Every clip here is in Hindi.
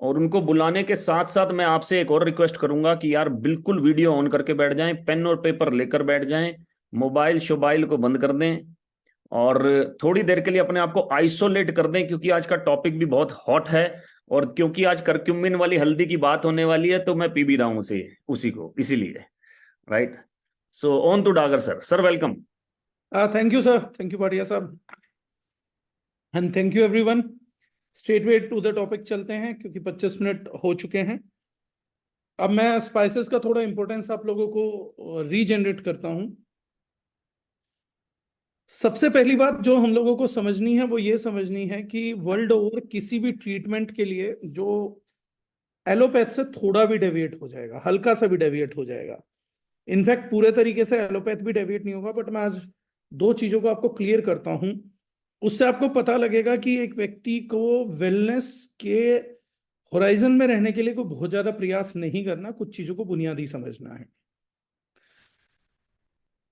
और उनको बुलाने के साथ साथ मैं आपसे एक और रिक्वेस्ट करूंगा कि यार बिल्कुल वीडियो ऑन करके बैठ जाएं, पेन और पेपर लेकर बैठ जाएं, मोबाइल शोबाइल को बंद कर दें और थोड़ी देर के लिए अपने आप को आइसोलेट कर दें, क्योंकि आज का टॉपिक भी बहुत हॉट है। और क्योंकि आज करक्यूमिन वाली हल्दी की बात होने वाली है तो मैं पी भी रहा हूँ उसे, उसी को, इसीलिए। Right. So on to Dagar sir. Sir welcome. Thank you sir, thank you Patia sahab, and thank you everyone. Straight way to the topic चलते हैं क्योंकि 25 मिनट हो चुके हैं। अब मैं स्पाइसेस का थोड़ा इंपॉर्टेंस आप लोगों को रीजनरेट करता हूं। सबसे पहली बात जो हम लोगों को समझनी है वो ये समझनी है कि वर्ल्ड ओवर किसी भी ट्रीटमेंट के लिए जो एलोपैथ से थोड़ा भी डेविएट हो जाएगा, हल्का सा भी डेविएट हो जाएगा, इनफैक्ट पूरे तरीके से एलोपैथ भी डेविएट नहीं होगा, बट मैं आज दो चीजों को आपको क्लियर करता हूं। उससे आपको पता लगेगा कि एक व्यक्ति को वेलनेस के होराइजन में रहने के लिए कोई बहुत ज्यादा प्रयास नहीं करना, कुछ चीजों को बुनियादी समझना है।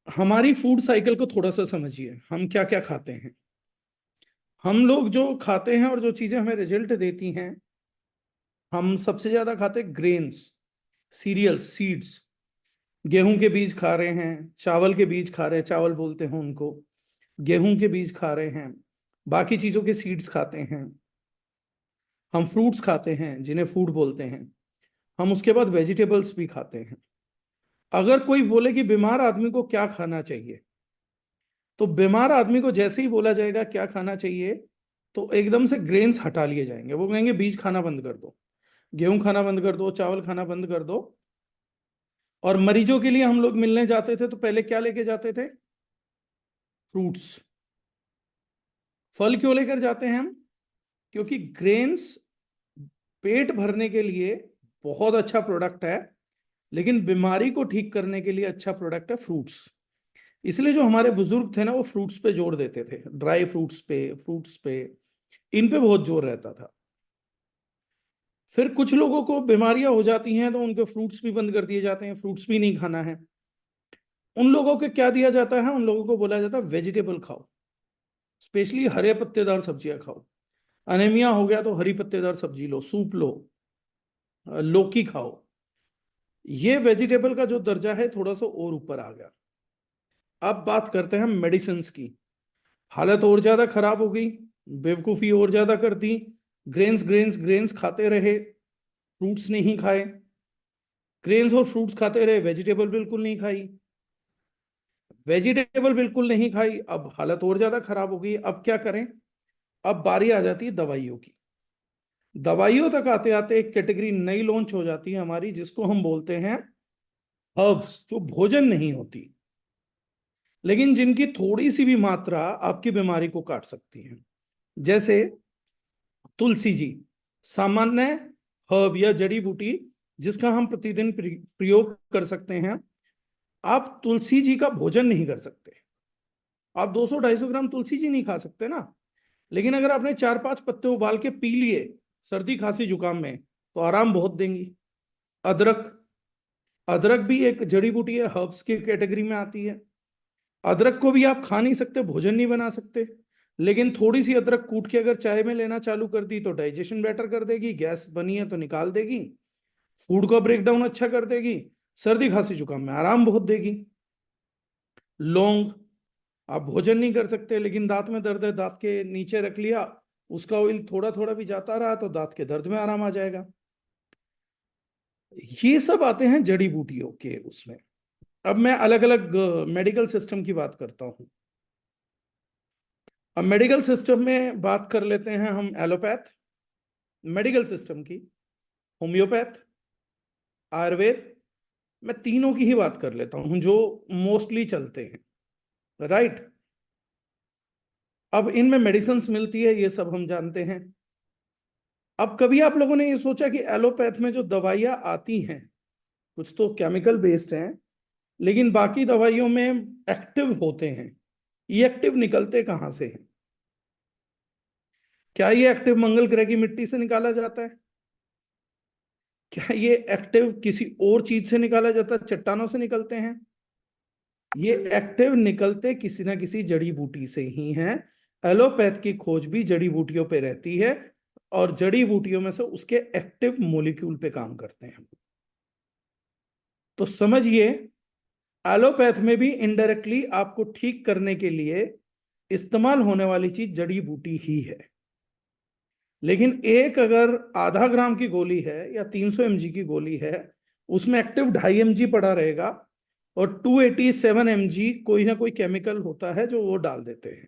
हमारी फूड साइकिल को थोड़ा सा समझिए, हम क्या क्या खाते हैं। हम लोग जो खाते हैं और जो चीजें हमें रिजल्ट देती हैं, हम सबसे ज्यादा खाते हैं ग्रेन्स, सीरियल्स, सीड्स। गेहूं के बीज खा रहे हैं, चावल के बीज खा रहे हैं, चावल बोलते हैं उनको, गेहूं के बीज खा रहे हैं, बाकी चीजों के सीड्स खाते हैं। हम फ्रूट्स खाते हैं जिन्हें फूड बोलते हैं। हम उसके बाद वेजिटेबल्स भी खाते हैं। अगर कोई बोले कि बीमार आदमी को क्या खाना चाहिए, तो बीमार आदमी को जैसे ही बोला जाएगा क्या खाना चाहिए, तो एकदम से ग्रेन्स हटा लिए जाएंगे। वो कहेंगे बीज खाना बंद कर दो, गेहूं खाना बंद कर दो, चावल खाना बंद कर दो। और मरीजों के लिए हम लोग मिलने जाते थे तो पहले क्या लेके जाते थे? फ्रूट्स। फल क्यों लेकर जाते हैं हम? क्योंकि ग्रेन्स पेट भरने के लिए बहुत अच्छा प्रोडक्ट है, लेकिन बीमारी को ठीक करने के लिए अच्छा प्रोडक्ट है फ्रूट्स। इसलिए जो हमारे बुजुर्ग थे ना, वो फ्रूट्स पे जोर देते थे, ड्राई फ्रूट्स पे, फ्रूट्स पे, इन पे बहुत जोर रहता था। फिर कुछ लोगों को बीमारियां हो जाती हैं तो उनके फ्रूट्स भी बंद कर दिए जाते हैं, फ्रूट्स भी नहीं खाना है। उन लोगों को क्या दिया जाता है? उन लोगों को बोला जाता है वेजिटेबल खाओ, स्पेशली हरे पत्तेदार सब्जियां खाओ। अनेमिया हो गया तो हरी पत्तेदार सब्जी लो, सूप लो, लौकी खाओ। ये वेजिटेबल का जो दर्जा है थोड़ा सा और ऊपर आ गया। अब बात करते हैं मेडिसिन की। हालत और ज्यादा खराब हो गई, बेवकूफी और ज्यादा कर दी। ग्रेन्स ग्रेन्स ग्रेन्स खाते रहे, फ्रूट्स नहीं खाए। ग्रेन्स और फ्रूट्स खाते रहे, वेजिटेबल बिल्कुल नहीं खाई। वेजिटेबल बिल्कुल नहीं खाई, अब हालत और ज्यादा खराब हो गई। अब क्या करें? अब बारी आ जाती है दवाइयों की। दवाइयों तक आते आते एक कैटेगरी नई लॉन्च हो जाती है हमारी, जिसको हम बोलते हैं हर्ब्स, जो भोजन नहीं होती लेकिन जिनकी थोड़ी सी भी मात्रा आपकी बीमारी को काट सकती है। जैसे तुलसी जी, सामान्य हर्ब या जड़ी बूटी जिसका हम प्रतिदिन प्रयोग कर सकते हैं। आप तुलसी जी का भोजन नहीं कर सकते, आप 200-250 ग्राम तुलसी जी नहीं खा सकते ना। लेकिन अगर आपने 4-5 पत्ते उबाल के पी लिए सर्दी खांसी जुकाम में, तो आराम बहुत देंगी। अदरक, अदरक भी एक जड़ी बूटी है, हर्ब्स की कैटेगरी में आती है। अदरक को भी आप खा नहीं सकते, भोजन नहीं बना सकते, लेकिन थोड़ी सी अदरक कूट के अगर चाय में लेना चालू कर दी तो डाइजेशन बेटर कर देगी, गैस बनी है तो निकाल देगी, फूड का ब्रेक डाउन अच्छा कर देगी, सर्दी खांसी जुकाम में आराम बहुत देगी। लौंग, आप भोजन नहीं कर सकते लेकिन दांत में दर्द है, दांत के नीचे रख लिया, उसका ऑयल थोड़ा थोड़ा भी जाता रहा तो दांत के दर्द में आराम आ जाएगा। ये सब आते हैं जड़ी बूटियों के उसमें। अब मैं अलग अलग मेडिकल सिस्टम की बात करता हूं। अब मेडिकल सिस्टम में बात कर लेते हैं हम एलोपैथ मेडिकल सिस्टम की, होम्योपैथ, आयुर्वेद। मैं तीनों की ही बात कर लेता हूं जो मोस्टली चलते हैं। राइट। अब इनमें मेडिसिन मिलती है, ये सब हम जानते हैं। अब कभी आप लोगों ने ये सोचा कि एलोपैथ में जो दवाइयां आती हैं, कुछ तो केमिकल बेस्ड हैं, लेकिन बाकी दवाइयों में एक्टिव होते हैं, ये एक्टिव निकलते कहां से हैं? क्या ये एक्टिव मंगल ग्रह की मिट्टी से निकाला जाता है? क्या ये एक्टिव किसी और चीज से निकाला जाता है, चट्टानों से निकलते हैं? ये एक्टिव निकलते किसी ना किसी जड़ी बूटी से ही हैं। एलोपैथ की खोज भी जड़ी बूटियों पे रहती है। और जड़ी बूटियों में से उसके एक्टिव मॉलिक्यूल पे काम करते हैं। तो समझिए, एलोपैथ में भी इनडायरेक्टली आपको ठीक करने के लिए इस्तेमाल होने वाली चीज जड़ी बूटी ही है। लेकिन एक अगर आधा ग्राम की गोली है या 300 mg की गोली है, उसमें एक्टिव 2.5 mg पड़ा रहेगा और 287 mg कोई ना कोई केमिकल होता है जो वो डाल देते हैं।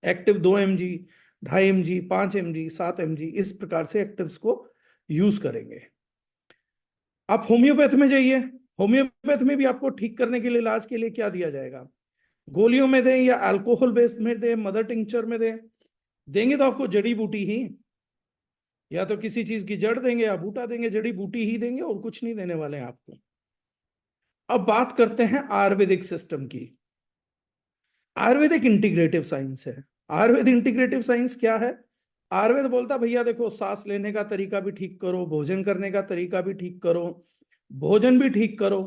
Active 2 mg, 2.5 mg, 5 mg, 7 mg, इस प्रकार से एक्टिव्स को यूज करेंगे। आप होम्योपैथ में जाइए, होम्योपैथ में भी आपको ठीक करने के लिए, इलाज के लिए क्या दिया जाएगा? गोलियों में दें या अल्कोहल बेस्ड में दें, मदर टिंचर में दें, देंगे तो आपको जड़ी बूटी ही, या तो किसी चीज की जड़ देंगे या बूटा देंगे, जड़ी बूटी ही देंगे और कुछ नहीं देने वाले हैं आपको। अब बात करते हैं आयुर्वेदिक सिस्टम की। आयुर्वेदिक इंटीग्रेटिव साइंस है। आयुर्वेद इंटीग्रेटिव साइंस क्या है? आयुर्वेद बोलता भैया देखो, सांस लेने का तरीका भी ठीक करो, भोजन करने का तरीका भी ठीक करो, भोजन भी ठीक करो।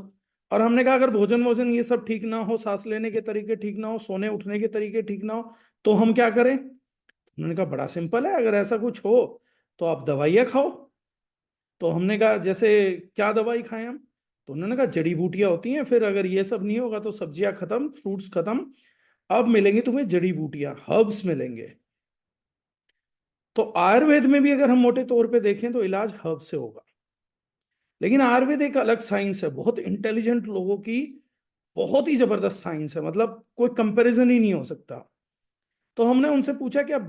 और हमने कहा अगर भोजन भोजन ये सब ठीक ना हो, सांस लेने के तरीके ठीक ना हो, सोने उठने के तरीके ठीक ना हो, तो हम क्या करें? उन्होंने कहा बड़ा सिंपल है, अगर ऐसा कुछ हो तो आप दवाइयाँ खाओ। तो हमने कहा जैसे क्या दवाई खाएं हम? तो उन्होंने कहा जड़ी बूटियां होती हैं, फिर अगर ये सब नहीं होगा तो सब्जियां खत्म, फ्रूट्स खत्म, अब मिलेंगे तुम्हें जड़ी बूटियां, हर्ब्स मिलेंगे। तो आयुर्वेद में भी अगर हम मोटे तौर पे देखें तो इलाज हर्ब से होगा। लेकिन आयुर्वेद एक अलग साइंस है, बहुत इंटेलिजेंट लोगों की बहुत ही जबरदस्त साइंस है, मतलब कोई कंपैरिजन ही नहीं हो सकता। तो हमने उनसे पूछा कि अब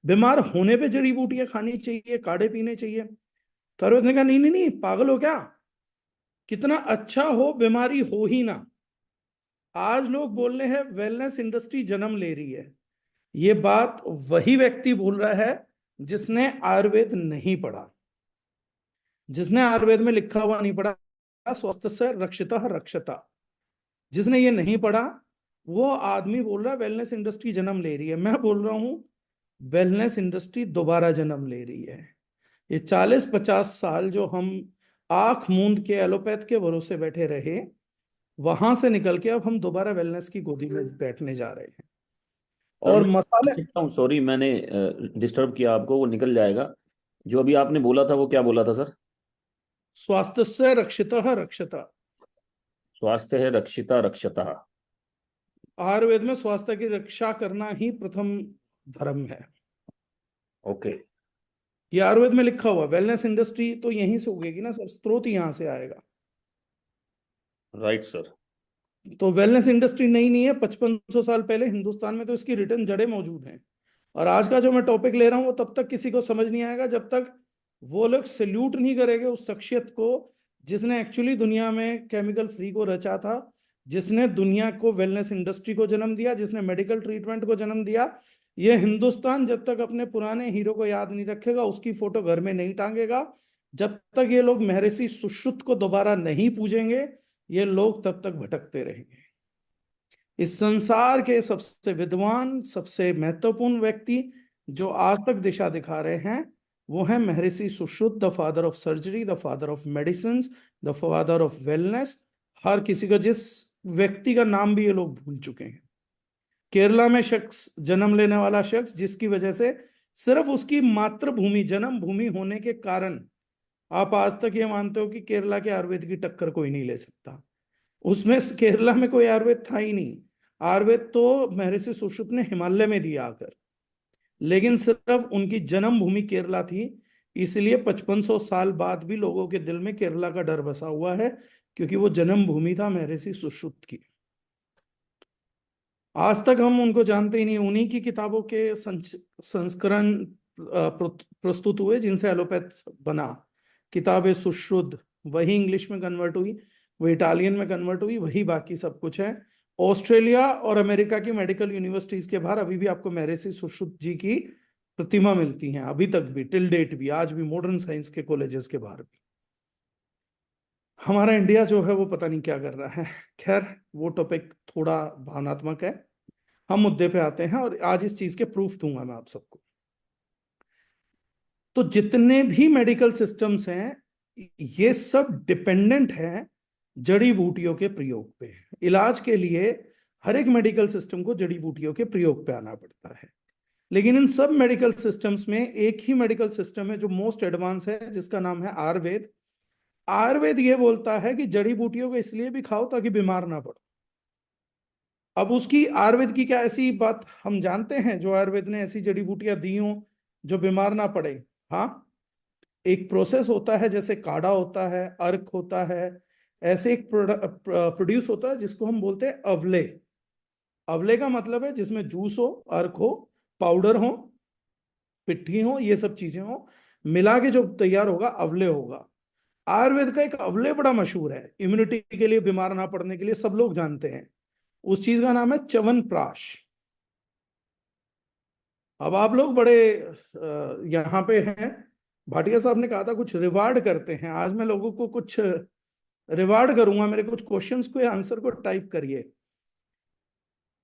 बीमार होने पे जड़ी बूटियां खानी चाहिए, काढ़े पीने चाहिए? तो आयुर्वेद ने कहा नहीं नहीं नहीं, पागल हो क्या, कितना अच्छा हो बीमारी हो ही ना। आज लोग बोल रहे हैं वेलनेस इंडस्ट्री जन्म ले रही है, ये बात वही व्यक्ति बोल रहा है जिसने आयुर्वेद नहीं पढ़ा, जिसने आयुर्वेद में लिखा हुआ नहीं पढ़ा, स्वस्थ से रक्षिता रक्षता, जिसने ये नहीं पढ़ा, वो आदमी बोल रहा है वेलनेस इंडस्ट्री जन्म ले रही है। मैं बोल रहा हूं वेलनेस इंडस्ट्री दोबारा जन्म ले रही है। ये 40-50 साल जो हम आंख मूंद के एलोपैथ के भरोसे बैठे रहे, वहां से निकल के अब हम दोबारा वेलनेस की गोदी में बैठने जा रहे हैं। सर और मैं मसाले, पूछ सकता हूँ, सॉरी मैंने डिस्टर्ब किया आपको, वो निकल जाएगा। जो अभी आपने बोला था वो क्या बोला था सर? स्वास्थ्य से रक्षिता रक्षता। स्वास्थ्य है रक्षिता रक्षता। आयुर्वेद में स्वास्थ्य की रक्षा करना ही प्रथम धर्म है। ओके। ये आयुर्वेद में लिखा हुआ, वेलनेस इंडस्ट्री तो यहीं से उगेगी ना सर, स्रोत यहां से आएगा। Right sir. तो वेलनेस इंडस्ट्री नई नहीं है, 5500 साल पहले हिंदुस्तान में तो इसकी रिटर्न जड़ें मौजूद हैं। और आज का जो मैं टॉपिक ले रहा हूं वो तब तक किसी को समझ नहीं आएगा जब तक वो लोग सल्यूट नहीं करेंगे उस शख्सियत को जिसने एक्चुअली दुनिया में केमिकल फ्री को रचा था, जिसने दुनिया को वेलनेस इंडस्ट्री को जन्म दिया, जिसने मेडिकल ट्रीटमेंट को जन्म दिया। ये हिंदुस्तान जब तक अपने पुराने हीरो को याद नहीं रखेगा, उसकी फोटो घर में नहीं टांगेगा, जब तक ये लोग महर्षि सुश्रुत को दोबारा नहीं पूजेंगे, ये लोग तब तक भटकते रहेंगे। इस संसार के सबसे विद्वान, सबसे महत्वपूर्ण व्यक्ति जो आज तक दिशा दिखा रहे हैं, वो है Maharshi Sushruta, the father of surgery, the father of medicine, the father of wellness. हर किसी का, जिस व्यक्ति का नाम भी ये लोग भूल चुके हैं। केरला में शख्स, जन्म लेने वाला शख्स, जिसकी वजह से सिर्फ उसकी मातृभूमि, जन्म भूमि होने के कारण आप आज तक ये मानते हो कि केरला के आयुर्वेद की टक्कर कोई नहीं ले सकता। उसमें केरला में कोई आयुर्वेद था ही नहीं। आयुर्वेद तो महर्षि सुश्रुत ने हिमालय में दिया आकर, लेकिन सिर्फ उनकी जन्मभूमि केरला थी, इसलिए 5500 साल बाद भी लोगों के दिल में केरला का डर बसा हुआ है, क्योंकि वो जन्मभूमि था महर्षि सुश्रुत की। आज तक हम उनको जानते ही नहीं। उन्हीं की किताबों के संस्करण प्रस्तुत हुए जिनसे एलोपैथ बना। किताबें सुश्रुत वही इंग्लिश में कन्वर्ट हुई, वो इटालियन में कन्वर्ट हुई, वही बाकी सब कुछ है। ऑस्ट्रेलिया और अमेरिका की मेडिकल यूनिवर्सिटीज के बाहर अभी भी आपको महर्षि सुश्रुत जी की प्रतिमा मिलती हैं, अभी तक भी, टिल डेट भी, आज भी मॉडर्न साइंस के कॉलेजेस के बाहर भी। हमारा इंडिया जो है वो पता नहीं क्या कर रहा है। खैर, वो टॉपिक थोड़ा भावनात्मक है, हम मुद्दे पे आते हैं और आज इस चीज के प्रूफ दूंगा मैं आप सबको। तो जितने भी मेडिकल सिस्टम्स हैं, ये सब डिपेंडेंट है जड़ी बूटियों के प्रयोग पे। इलाज के लिए हर एक मेडिकल सिस्टम को जड़ी बूटियों के प्रयोग पे आना पड़ता है। लेकिन इन सब मेडिकल सिस्टम्स में एक ही मेडिकल सिस्टम है जो मोस्ट एडवांस है, जिसका नाम है आयुर्वेद। आयुर्वेद ये बोलता है कि जड़ी बूटियों को इसलिए भी खाओ ताकि बीमार ना पड़ो। अब उसकी आयुर्वेद की क्या ऐसी बात हम जानते हैं जो आयुर्वेद ने ऐसी जड़ी बूटियां दी हों जो बीमार ना पड़े? हाँ, एक प्रोसेस होता है, जैसे काढ़ा होता है, अर्क होता है, ऐसे एक प्रोड्यूस होता है जिसको हम बोलते हैं अवले। अवले का मतलब है जिसमें जूस हो, अर्क हो, पाउडर हो, पिट्ठी हो, ये सब चीजें हो, मिला के जो तैयार होगा अवले होगा। आयुर्वेद का एक अवले बड़ा मशहूर है इम्यूनिटी के लिए, बीमार ना पड़ने के लिए, सब लोग जानते हैं। उस चीज का नाम है च्यवनप्राश। अब आप लोग बड़े यहाँ पे हैं, भाटिया साहब ने कहा था कुछ रिवार्ड करते हैं, आज मैं लोगों को कुछ रिवार्ड करूंगा। मेरे कुछ क्वेश्चंस को, आंसर को टाइप करिए।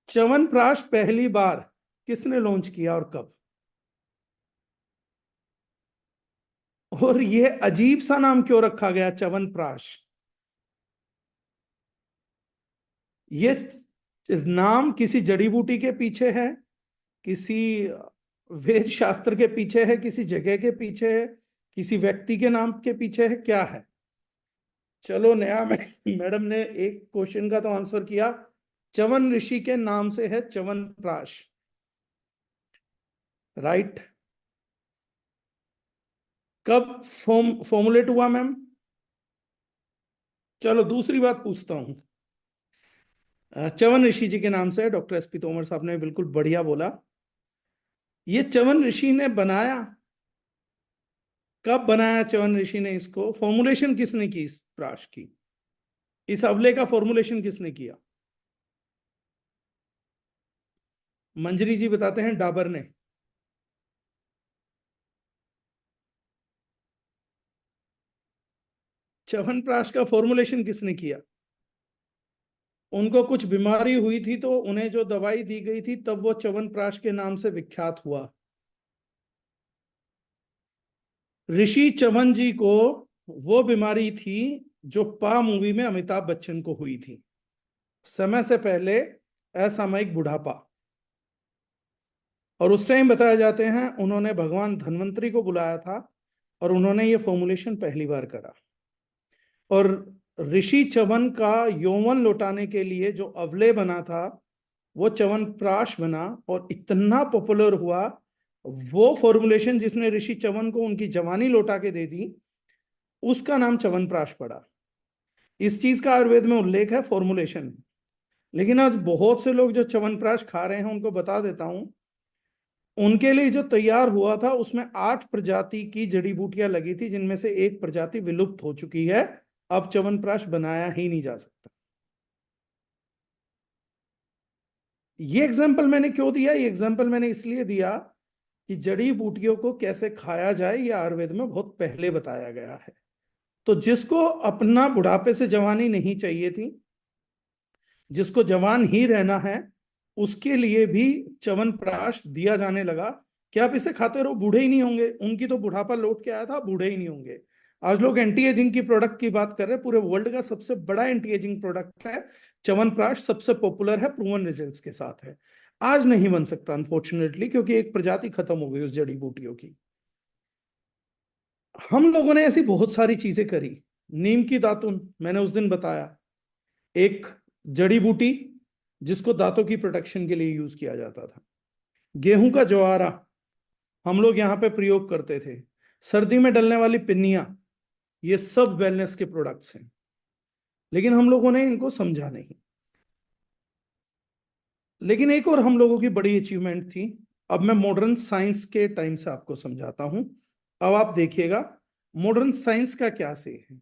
च्यवनप्राश पहली बार किसने लॉन्च किया और कब? और ये अजीब सा नाम क्यों रखा गया च्यवनप्राश? ये नाम किसी जड़ी बूटी के पीछे है, किसी वेद शास्त्र के पीछे है, किसी जगह के पीछे है, किसी व्यक्ति के नाम के पीछे है, क्या है? चलो, नया मैडम ने एक क्वेश्चन का तो आंसर किया। च्यवन ऋषि के नाम से है च्यवनप्राश। राइट। कब फॉर्मुलेट हुआ मैम? चलो, दूसरी बात पूछता हूं। च्यवन ऋषि जी के नाम से, डॉक्टर एसपी तोमर साहब ने बिल्कुल बढ़िया बोला। ये च्यवन ऋषि ने बनाया, कब बनाया च्यवन ऋषि ने इसको? फॉर्मुलेशन किसने की इस प्राश की? इस अवले का फॉर्मुलेशन किसने किया? मंजरी जी बताते हैं डाबर ने। च्यवनप्राश का फॉर्मुलेशन किसने किया? उनको कुछ बीमारी हुई थी तो उन्हें जो दवाई दी गई थी, तब वो च्यवनप्राश के नाम से विख्यात हुआ। ऋषि च्यवन जी को वो बीमारी थी जो पा मूवी में अमिताभ बच्चन को हुई थी, समय से पहले, असामयिक बुढ़ापा। और उस टाइम बताया जाते हैं उन्होंने भगवान धन्वंतरी को बुलाया था और उन्होंने ये फॉर्मुलेशन पहली बार करा। और ऋषि च्यवन का यौवन लौटाने के लिए जो अवले बना था, वो च्यवनप्राश बना और इतना पॉपुलर हुआ। वो फॉर्मुलेशन जिसने ऋषि च्यवन को उनकी जवानी लौटा के दे दी, उसका नाम च्यवनप्राश पड़ा। इस चीज का आयुर्वेद में उल्लेख है फॉर्मुलेशन में। लेकिन आज बहुत से लोग जो च्यवनप्राश खा रहे हैं, उनको बता देता हूं, उनके लिए जो तैयार हुआ था उसमें 8 प्रजाति की जड़ी बूटियां लगी थी, जिनमें से एक प्रजाति विलुप्त हो चुकी है। अब च्यवनप्राश बनाया ही नहीं जा सकता। ये एग्जाम्पल मैंने क्यों दिया? ये एग्जाम्पल मैंने इसलिए दिया कि जड़ी बूटियों को कैसे खाया जाए ये आयुर्वेद में बहुत पहले बताया गया है। तो जिसको अपना बुढ़ापे से जवानी नहीं चाहिए थी, जिसको जवान ही रहना है, उसके लिए भी च्यवनप्राश दिया जाने लगा कि आप इसे खाते रहो, बूढ़े ही नहीं होंगे। उनकी तो बुढ़ापा लौट के आया था, बूढ़े ही नहीं होंगे। आज लोग एंटी एजिंग की प्रोडक्ट की बात कर रहे हैं, पूरे वर्ल्ड का सबसे बड़ा एंटी एजिंग प्रोडक्ट है च्यवनप्राश, सबसे पॉपुलर है, प्रूवन रिजल्ट्स के साथ है। आज नहीं बन सकता अनफॉर्चुनेटली, क्योंकि एक प्रजाति खत्म हो गई उस जड़ी बूटियों की। हम लोगों ने ऐसी बहुत सारी चीजें करी। नीम की दातुन मैंने उस दिन बताया, एक जड़ी बूटी जिसको दांतों की प्रोटेक्शन के लिए यूज किया जाता था। गेहूं का ज्वारा हम लोग यहाँ पे प्रयोग करते थे। सर्दी में डलने वाली पिन्नियां, ये सब वेलनेस के प्रोडक्ट्स हैं, लेकिन हम लोगों ने इनको समझा नहीं। लेकिन एक और हम लोगों की बड़ी अचीवमेंट थी। अब मैं मॉडर्न साइंस के टाइम से आपको समझाता हूं। अब आप देखिएगा मॉडर्न साइंस का क्या से है।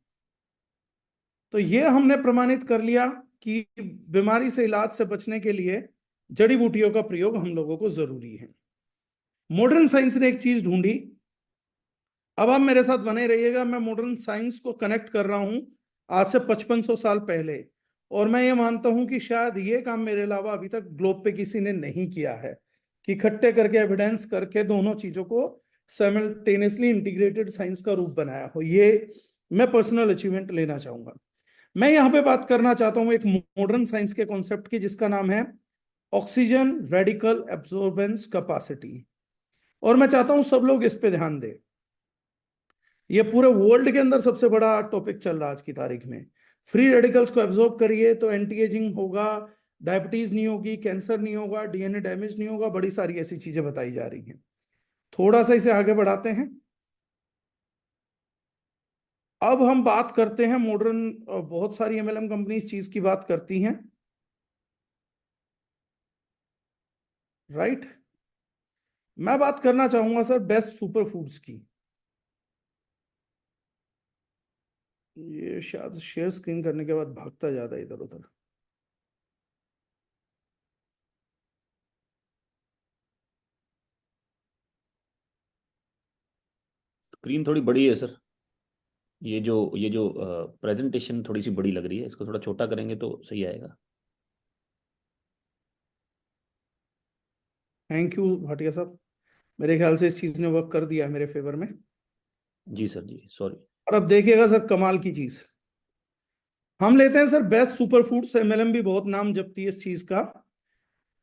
तो ये हमने प्रमाणित कर लिया कि बीमारी से, इलाज से बचने के लिए जड़ी बूटियों का प्रयोग हम लोगों को जरूरी है। मॉडर्न साइंस ने एक चीज ढूंढी। अब आप मेरे साथ बने रहिएगा, मैं मॉडर्न साइंस को कनेक्ट कर रहा हूं आज से 5500 साल पहले। और मैं ये मानता हूं कि शायद ये काम मेरे अलावा अभी तक ग्लोब पे किसी ने नहीं किया है, कि इकट्ठे करके, एविडेंस करके दोनों चीजों को साइमल्टेनियसली इंटीग्रेटेड साइंस का रूप बनाया हो। ये मैं पर्सनल अचीवमेंट लेना चाहूंगा। मैं यहाँ पे बात करना चाहता हूँ एक मॉडर्न साइंस के कॉन्सेप्ट की, जिसका नाम है ऑक्सीजन रेडिकल एब्जॉर्बेंस कैपेसिटी। और मैं चाहता हूं सब लोग इस पे ध्यान दें। ये पूरे वर्ल्ड के अंदर सबसे बड़ा टॉपिक चल रहा है आज की तारीख में। फ्री रेडिकल्स को एब्जॉर्ब करिए तो एंटी एजिंग होगा, डायबिटीज नहीं होगी, कैंसर नहीं होगा, डीएनए डैमेज नहीं होगा, बड़ी सारी ऐसी चीजें बताई जा रही हैं। थोड़ा सा इसे आगे बढ़ाते हैं। अब हम बात करते हैं मॉडर्न, बहुत सारी एमएलएम कंपनी इस चीज की बात करती हैं, राइट। मैं बात करना चाहूंगा सर बेस्ट सुपर फूड्स की। ये शायद शेयर स्क्रीन करने के बाद भागता ज्यादा इधर उधर। स्क्रीन थोड़ी बड़ी है सर। ये जो प्रेजेंटेशन थोड़ी सी बड़ी लग रही है, इसको थोड़ा छोटा करेंगे तो सही आएगा। थैंक यू भाटिया साहब, मेरे ख्याल से इस चीज ने वर्क कर दिया है मेरे फेवर में। जी सर, जी सॉरी। और अब देखिएगा सर कमाल की चीज, हम लेते हैं sir best super foods, MLM भी बहुत नाम जपती है इस चीज का।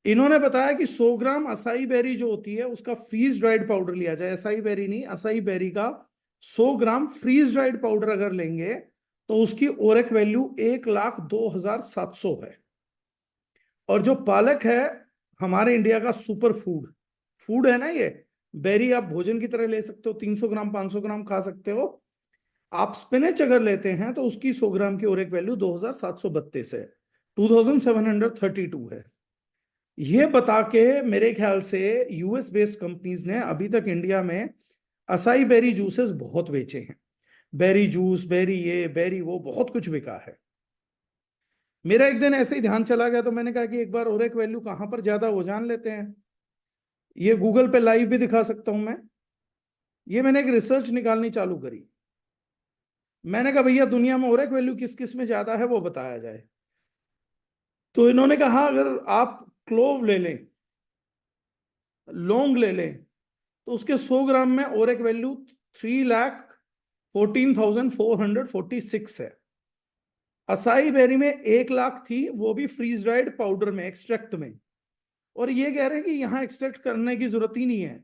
इन्होंने बताया कि 100 ग्राम असाई बेरी जो होती है उसका फ्रीज ड्राइड पाउडर लिया जाए, असाई बेरी नहीं, असाई बेरी का 100 ग्राम फ्रीज ड्राइड पाउडर अगर लेंगे तो उसकी ओरेक वैल्यू 1,02,700 है। और जो पालक है हमारे इंडिया का सुपर फूड, फूड है ना ये, बेरी आप भोजन की तरह ले सकते हो, 300 ग्राम 500 ग्राम खा सकते हो। आप स्पिनच अगर लेते हैं तो उसकी 100 ग्राम की ओरेक वैल्यू 2,732 है, 2,732 है। ये बता के मेरे ख्याल से यूएस बेस्ड कंपनीज ने अभी तक इंडिया में असाई बेरी जूसेस बहुत बेचे हैं। बेरी जूस, बेरी ये बेरी वो, बहुत कुछ बिका है। मेरा एक दिन ऐसे ही ध्यान चला गया तो मैंने कहा कि एक बार ओरेक वैल्यू कहां पर ज्यादा वो जान लेते हैं। ये गूगल पे लाइव भी दिखा सकता हूं मैं। ये मैंने एक रिसर्च निकालनी चालू करी। मैंने कहा भैया दुनिया में ओरेक वैल्यू किस किस में ज्यादा है वो बताया जाए। तो इन्होंने कहा अगर आप क्लोव ले लें, लौंग ले लें, तो उसके 100 ग्राम में ओरेक वैल्यू 3,14,446 है। असाई बेरी में 1 लाख थी, वो भी फ्रीज ड्राइड पाउडर में, एक्सट्रैक्ट में। और ये कह रहे हैं कि यहाँ एक्सट्रैक्ट करने की जरूरत ही नहीं है।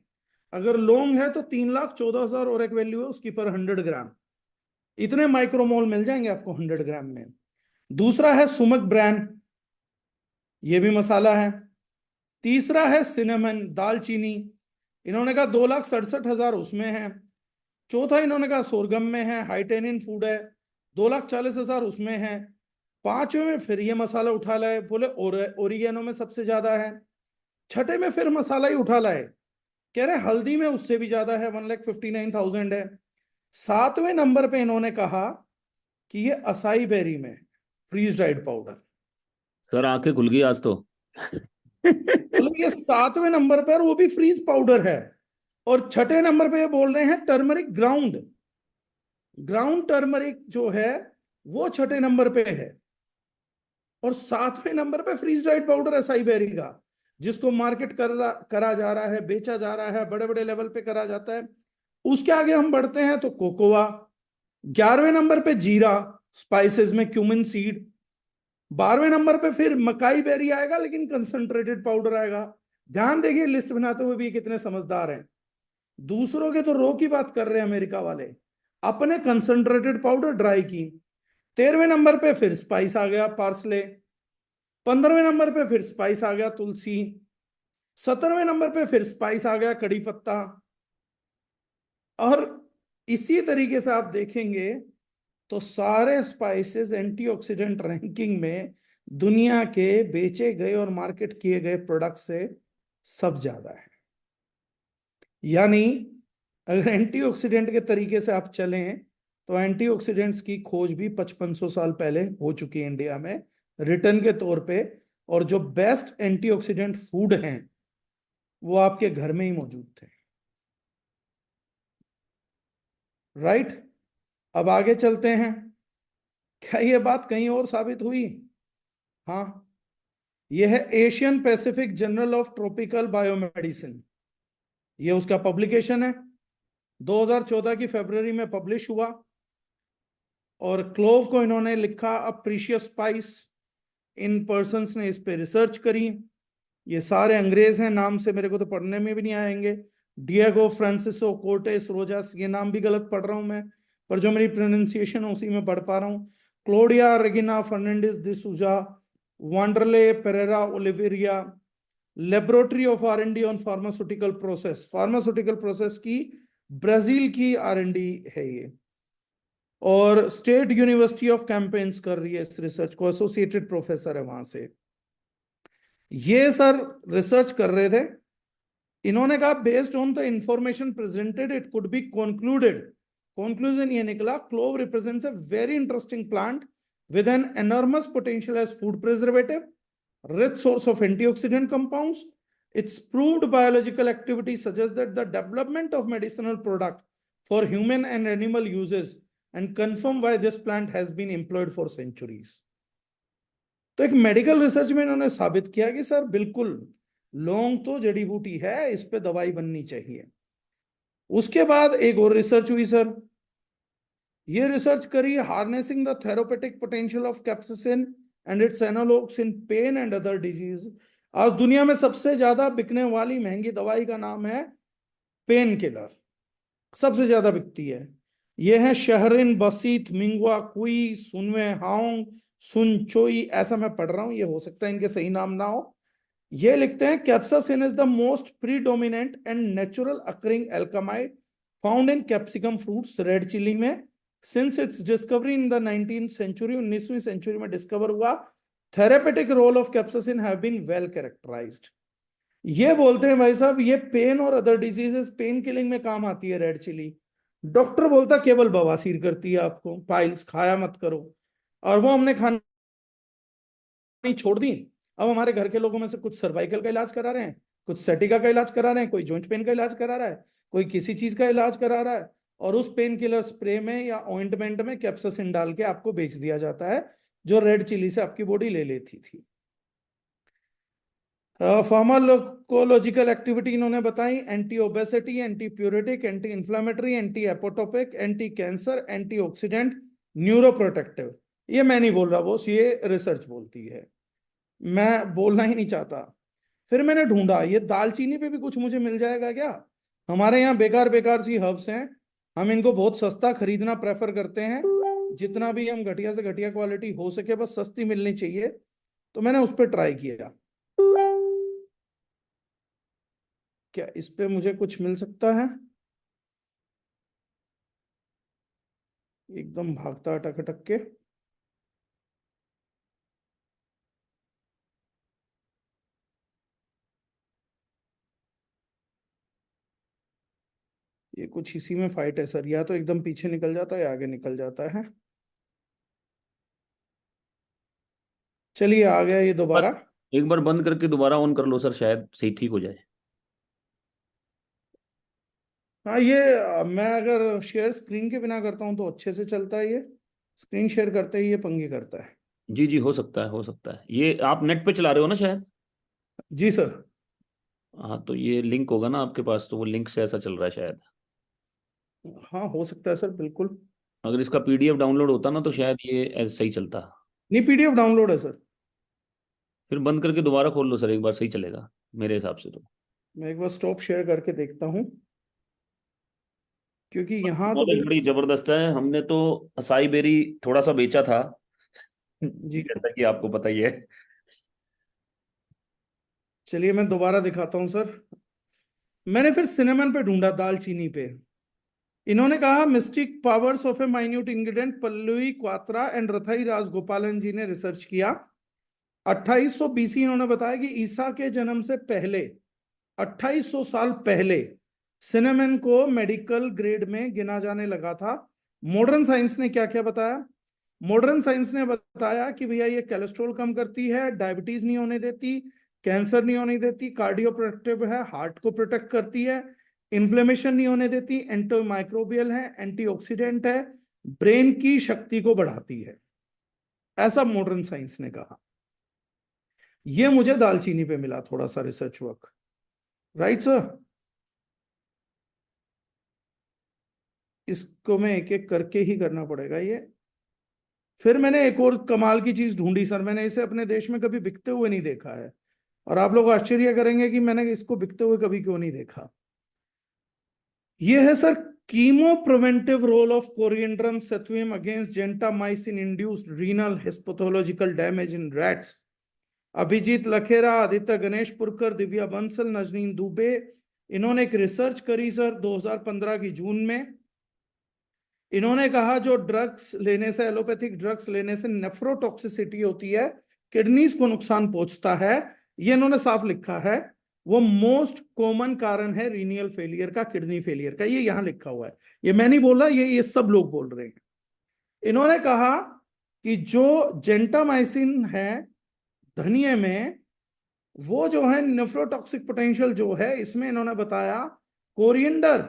अगर लौंग है तो 3,14,000 ओरेक वैल्यू है उसकी पर 100 ग्राम। इतने माइक्रोमोल मिल जाएंगे आपको 100 ग्राम में। दूसरा है सुमक ब्रांड, ये भी मसाला है। तीसरा है सिनेमन, दालचीनी, इन्होंने कहा 2,67,000 उसमें है। चौथा इन्होंने कहा सोरगम में है, हाइटेनिन फूड है, 2,40,000 उसमें है। पांचवें में फिर ये मसाला उठा लाए, बोले ओरिगेनो में सबसे ज्यादा है। छठे में फिर मसाला ही उठा लाए, कह रहे हल्दी में उससे भी ज्यादा है, 1,59,000 है। सातवें नंबर पे इन्होंने कहा कि ये असाई बेरी में फ्रीज ड्राइड पाउडर। सर आंखें खुल गई आज तो। मतलब ये सातवें नंबर पर वो भी फ्रीज पाउडर है। और छठे नंबर पे ये बोल रहे हैं टर्मरिक ग्राउंड, ग्राउंड टर्मरिक जो है वो छठे नंबर पे है। और सातवें नंबर पे freeze dried powder acai berry का, जिसको मार्केट करा जा रहा है, बेचा जा रहा है, बड़े बड़े लेवल पे करा जाता है। उसके आगे हम बढ़ते हैं तो कोकोआ, 11वें नंबर पे जीरा, स्पाइसेस में क्यूमिन सीड। 12वें नंबर पे फिर मकाई बेरी आएगा लेकिन कंसंट्रेटेड पाउडर आएगा। ध्यान देखिए लिस्ट बनाते हुए भी कितने समझदार हैं। दूसरों के तो रो की बात कर रहे हैं अमेरिका वाले, अपने कंसंट्रेटेड पाउडर ड्राई की। 13वें नंबर पे फिर स्पाइस आ गया पार्सले। 15वें नंबर पे फिर स्पाइस आ गया तुलसी। 17वें नंबर पे फिर स्पाइस आ गया कड़ी पत्ता। और इसी तरीके से आप देखेंगे तो सारे स्पाइसेस एंटीऑक्सीडेंट रैंकिंग में दुनिया के बेचे गए और मार्केट किए गए प्रोडक्ट से सब ज्यादा है। यानी अगर एंटीऑक्सीडेंट के तरीके से आप चलें तो एंटीऑक्सीडेंट्स की खोज भी 5500 साल पहले हो चुकी है इंडिया में, रिटर्न के तौर पे। और जो बेस्ट एंटीऑक्सीडेंट फूड हैं वो आपके घर में ही मौजूद थे, राइट। अब आगे चलते हैं। क्या ये बात कहीं और साबित हुई? हाँ, ये है Asian Pacific journal of tropical biomedicine, ये उसका पब्लिकेशन है, 2014 की फरवरी में पब्लिश हुआ। और क्लोव को इन्होंने लिखा अ प्रीशियस स्पाइस। इन पर्सन्स ने इस पे रिसर्च करी। ये सारे अंग्रेज हैं, नाम से मेरे को तो पढ़ने में भी नहीं आएंगे। डिएगो फ्रांसिसो कोर्टेस रोजास, ये नाम भी गलत पढ़ रहा हूं मैं, पर जो मेरी प्रोनाउंसिएशन है उसी में पढ़ पा रहा हूं। Claudia Regina Fernandes de Souza, Wanderley Pereira Oliveira. Laboratory of R&D on pharmaceutical process, pharmaceutical process की ब्राजील की R&D है ये। और स्टेट यूनिवर्सिटी ऑफ कैंपेन्स कर रही है इस रिसर्च को, एसोसिएटेड प्रोफेसर है वहां से। ये सर रिसर्च कर रहे थे, इन्होंने कहा based on the information presented it could be concluded, conclusion ये निकला, clove represents a very interesting plant with an enormous potential as food preservative, rich source of antioxidant compounds. Its proved biological activity suggests that the development of medicinal product for human and animal uses and confirm why this plant has been employed for centuries. तो एक मेडिकल रिसर्च में इन्होंने साबित किया कि सर बिल्कुल लौंग तो जड़ी बूटी है, इस पे दवाई बननी चाहिए। उसके बाद एक और रिसर्च हुई सर, ये रिसर्च करी harnessing the therapeutic potential of capsaicin and it's analogues in pen and other disease. आज दुनिया में सबसे ज्यादा बिकने वाली महंगी दवाई का नाम है पेन किलर, सबसे ज्यादा बिकती है। ये है शहरिन, बसीत, मिंगवा कुई, सुनवे हाउंग, सुनचोई, ऐसा मैं पढ़ रहा हूं, ये हो सकता है इनके सही नाम ना हो। ये लिखते हैं capsaicin is the most predominant and natural occurring alkamide found in capsicum fruits, red chilli में। Since its discovery in the 19th century, 19वीं सेंचुरी में डिस्कवर हुआ, therapeutic role of capsaicin have been well characterised. ये बोलते हैं भाई साहब ये पेन और अदर डिजीजेस, पेन किलिंग में काम आती है रेड चिली। डॉक्टर बोलता केवल बवासीर करती है आपको, पाइल्स खाया मत करो, और वो हमने खानी छोड़ दी। अब हमारे घर के लोगों में से कुछ सर्वाइकल का इलाज करा रहे हैं, कुछ सेटिका का इलाज करा रहे हैं, कोई जॉइंट पेन का इलाज करा रहा है, कोई किसी चीज का इलाज करा रहा है, और उस पेन किलर स्प्रे में या ऑइंटमेंट में कैप्सासिन डाल के आपको बेच दिया जाता है, जो रेड चिली से आपकी बॉडी ले लेती थी। फार्माकोलॉजिकल एक्टिविटी इन्होंने बताई, anti obesity, anti pruritic, anti inflammatory, anti apoptotic, anti cancer, anti oxidant, neuro protective. ये मैं नहीं बोल रहा बॉस, ये रिसर्च बोलती है, मैं बोलना ही नहीं चाहता। फिर मैंने ढूंढा ये दालचीनी पे भी कुछ मुझे मिल जाएगा क्या। हमारे यहाँ बेकार बेकार सी हर्ब्स हैं, हम इनको बहुत सस्ता खरीदना प्रेफर करते हैं, जितना भी हम घटिया से घटिया क्वालिटी हो सके बस सस्ती मिलनी चाहिए। तो मैंने उस पर ट्राई किया, क्या इस पे मुझे कुछ मिल सकता है। एकदम भागता अटक अटक के, ये कुछ इसी में फाइट है सर, या तो एकदम पीछे निकल जाता है या आगे निकल जाता है। चलिए आ गया ये पर दोबारा। एक बार बंद करके दोबारा ऑन कर लो सर, शायद सही ठीक हो जाए। हाँ ये मैं अगर शेयर स्क्रीन के बिना करता हूँ तो अच्छे से चलता है, ये स्क्रीन शेयर करते ही ये पंगे करता है। जी जी, हो सकता है, हो सकता है। ये आप नेट पे चला रहे हो ना शायद। जी सर। हाँ, तो ये लिंक होगा ना आपके पास, तो वो लिंक से ऐसा चल रहा है शायद। हाँ हो सकता है सर, बिल्कुल। अगर इसका पीडीएफ डाउनलोड होता ना तो शायद ये ऐसे सही चलता। नहीं पीडीएफ डाउनलोड है सर। फिर बंद करके दोबारा खोल लो सर, एक बार सही चलेगा मेरे हिसाब से तो। मैं एक बार स्टॉप शेयर करके देखता हूँ, क्योंकि यहाँ तो नॉलेज बड़ी जबरदस्त है, हमने तो असाई बेरी थोड़ा सा बेचा था जी। जैसा कि आपको पता ही है। चलिए मैं दोबारा दिखाता हूँ सर। मैंने फिर सिनेमन पे ढूंढा, दालचीनी पे। इन्होंने कहा mystic powers of a minute ingredient, Pallavi Kwatra and Rathai Rajagopalan ji ने रिसर्च किया। 2800 बीसी इन्होंने बताया कि ईसा के जन्म से पहले 2800 साल पहले सिनेमन को मेडिकल ग्रेड में गिना जाने लगा था। मॉडर्न साइंस ने क्या क्या बताया, मॉडर्न साइंस ने बताया कि भैया ये कोलेस्ट्रॉल कम करती है, डायबिटीज नहीं होने देती, कैंसर नहीं होने देती, कार्डियो प्रोटेक्टिव है, हार्ट को प्रोटेक्ट करती है, इन्फ्लेमेशन नहीं होने देती, एंटी माइक्रोबियल है, एंटीऑक्सीडेंट है, ब्रेन की शक्ति को बढ़ाती है, ऐसा मॉडर्न साइंस ने कहा। ये मुझे दालचीनी पे मिला थोड़ा सा रिसर्च वर्क, राइट सर। इसको मैं एक एक करके ही करना पड़ेगा ये। फिर मैंने एक और कमाल की चीज ढूंढी सर, मैंने इसे अपने देश में कभी बिकते हुए नहीं देखा है, और आप लोग आश्चर्य करेंगे कि मैंने इसको बिकते हुए कभी क्यों नहीं देखा। ये है sir chemo preventive role of coriandrum sativum against gentamicin induced renal histopathological damage in rats. Abhijeet Lakhera, Aditya Ganeshpurkar, Divya Bansal, Nazneen Dubey, इन्होंने एक रिसर्च करी सर 2015 की जून में। इन्होंने कहा जो ड्रग्स लेने से, एलोपैथिक ड्रग्स लेने से नेफ्रोटॉक्सिसिटी होती है, किडनीज को नुकसान पहुंचता है, ये इन्होंने साफ लिखा है। वो मोस्ट कॉमन कारण है रीनियल फेलियर का, किडनी फेलियर का, ये यहां लिखा हुआ है। ये मैं नहीं बोल रहा, ये सब लोग बोल रहे हैं। इन्होंने कहा कि जो जेंटामाइसिन है धनिये में, वो जो है नेफ्रोटॉक्सिक पोटेंशियल जो है इसमें, इन्होंने बताया कोरिएंडर,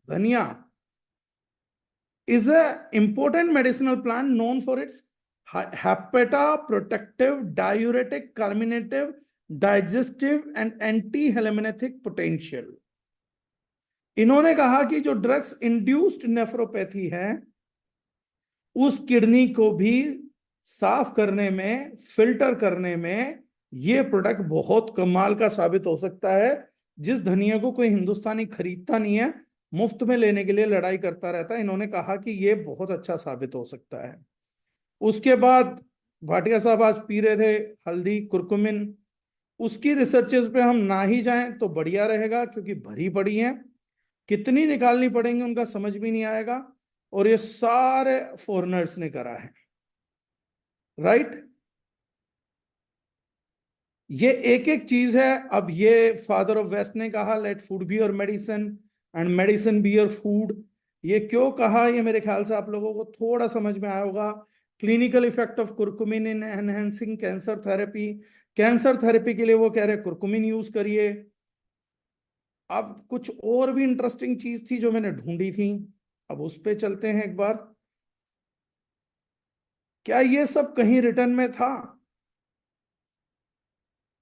धनिया, is a important medicinal plant known for its hepatoprotective, diuretic, carminative, digestive and anti-helminethic potential। इन्होंने कहा कि जो ड्रग्स इंड्यूस्ड नेफ्रोपैथी है उस किडनी को भी साफ करने में, फिल्टर करने में ये प्रोडक्ट बहुत कमाल का साबित हो सकता है। जिस धनिया को कोई हिंदुस्तानी खरीदता नहीं है, मुफ्त में लेने के लिए लड़ाई करता रहता है, इन्होंने कहा कि ये बहुत अच्छा साबित हो सकता है। उसके बाद भाटिया साहब आज पी रहे थे हल्दी, कुरकुमिन, उसकी रिसर्चेस पे हम ना ही जाएं तो बढ़िया रहेगा, क्योंकि भरी पड़ी हैं, कितनी निकालनी पड़ेंगी उनका समझ भी नहीं आएगा। और ये सारे फॉरेनर्स ने करा है, राइट। ये एक एक चीज है। अब ये फादर ऑफ वेस्ट ने कहा let food be your medicine and medicine be your food. ये क्यों कहा, ये मेरे ख्याल से आप लोगों को थोड़ा समझ में आया होगा। Clinical effect of curcumin in enhancing cancer therapy, cancer therapy के लिए वो कह रहे कुरकुमिन यूज करिए। अब कुछ और भी इंटरेस्टिंग चीज थी जो मैंने ढूंढी थी, अब उस पे चलते हैं एक बार। क्या ये सब कहीं रिटर्न में था?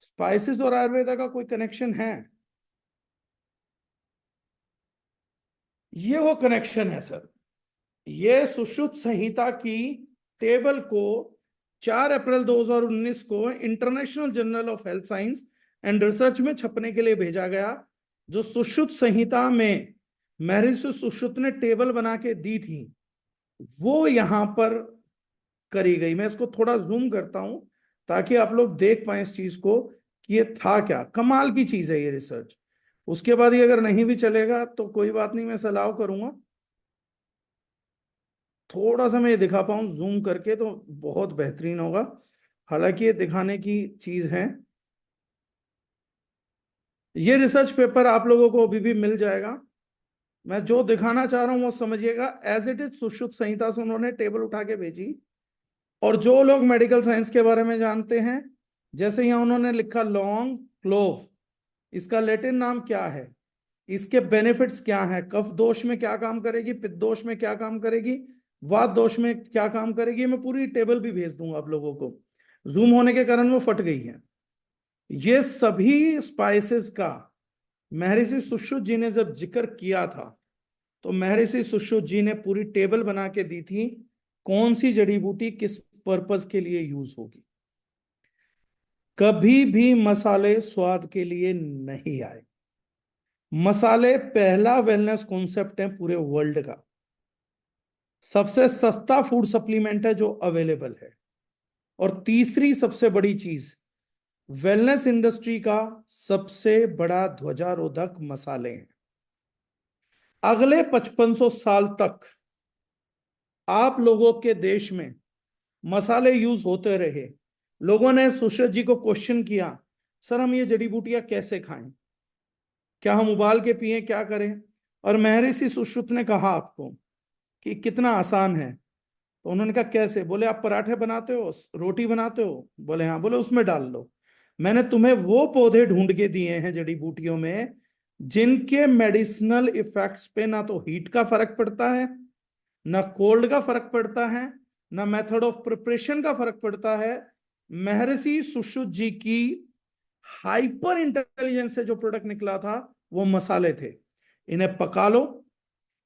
स्पाइसेस और आयुर्वेदा का कोई कनेक्शन है? ये वो कनेक्शन है सर। ये सुश्रुत संहिता की टेबल को 4 अप्रैल 2019 को international journal of health science and research में छपने के लिए भेजा गया। जो सुश्रुत संहिता में महर्षि सुश्रुत ने टेबल बना के दी थी, वो यहां पर करी गई। मैं इसको थोड़ा जूम करता हूं ताकि आप लोग देख पाए इस चीज को कि ये था क्या। कमाल की चीज है ये रिसर्च। उसके बाद ये अगर नहीं भी चलेगा तो कोई बात नहीं, मैं सलाह करूंगा थोड़ा सा मैं ये दिखा पाऊं जूम करके तो बहुत बेहतरीन होगा। हालांकि ये दिखाने की चीज है। ये रिसर्च पेपर आप लोगों को अभी भी मिल जाएगा। मैं जो दिखाना चाह रहा हूं वो समझिएगा। एज इट इज सुश्रुत संहिता से उन्होंने टेबल उठा के भेजी। और जो लोग मेडिकल साइंस के बारे में जानते हैं, जैसे यहां उन्होंने लिखा लॉन्ग क्लोव, इसका लैटिन नाम क्या है, इसके बेनिफिट्स क्या हैं, कफ दोष में क्या काम करेगी, पित्त दोष में क्या काम करेगी, वात दोष में क्या काम करेगी। मैं पूरी टेबल भी भेज दूंगा आप लोगों को, जूम होने के कारण वो फट गई है। ये सभी स्पाइसेस का महर्षि सुश्रुत जी ने जब जिक्र किया था तो महर्षि सुश्रुत जी ने पूरी टेबल बना के दी थी, कौन सी जड़ी बूटी किस पर्पज के लिए यूज होगी। कभी भी मसाले स्वाद के लिए नहीं आए। मसाले पहला वेलनेस कॉन्सेप्ट है पूरे वर्ल्ड का, सबसे सस्ता फूड सप्लीमेंट है जो अवेलेबल है। और तीसरी सबसे बड़ी चीज, वेलनेस इंडस्ट्री का सबसे बड़ा ध्वजारोधक मसाले हैं। अगले 5500 साल तक आप लोगों के देश में मसाले यूज होते रहे। लोगों ने सुश्रुत जी को क्वेश्चन किया, सर हम ये जड़ी बूटियां कैसे खाएं, क्या हम उबाल के पिए, क्या करें। और महर्षि सुश्रुत ने कहा आपको कि कितना आसान है। तो उन्होंने कहा कैसे, बोले आप पराठे बनाते हो, रोटी बनाते हो, बोले हाँ, बोले उसमें डाल लो। मैंने तुम्हें वो पौधे ढूंढ के दिए हैं जड़ी बूटियों में जिनके मेडिसिनल इफेक्ट्स पे ना तो हीट का फर्क पड़ता है, ना कोल्ड का फर्क पड़ता है, ना मेथड ऑफ प्रिपरेशन का फर्क पड़ता है। महर्षि सुश्रुत जी की हाइपर इंटेलिजेंस से जो प्रोडक्ट निकला था वो मसाले थे। इन्हें पका लो,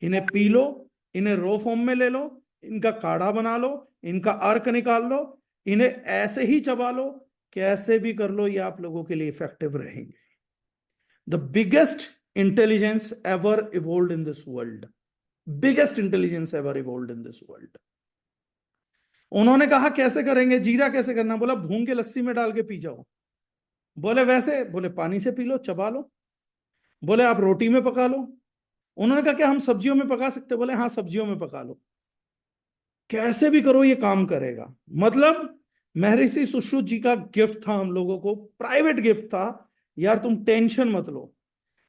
इन्हें पी लो, इन्हें रो फॉर्म में ले लो, इनका काढ़ा बना लो, इनका अर्क निकाल लो, इन्हें ऐसे ही चबा लो, कैसे भी कर लो, ये आप लोगों के लिए इफेक्टिव रहेंगे। The biggest intelligence ever evolve in this world, biggest intelligence ever evolve in this world. उन्होंने कहा कैसे करेंगे, जीरा कैसे करना, बोला भून के लस्सी में डाल के पी जाओ। बोले वैसे, बोले पानी से पी लो, चबा लो। बोले आप रोटी में पका लो। उन्होंने कहा क्या हम सब्जियों में पका सकते, बोले हाँ सब्जियों में पका लो। कैसे भी करो ये काम करेगा। मतलब महर्षि सुश्रुत जी का गिफ्ट था हम लोगों को, प्राइवेट गिफ्ट था, यार तुम टेंशन मत लो,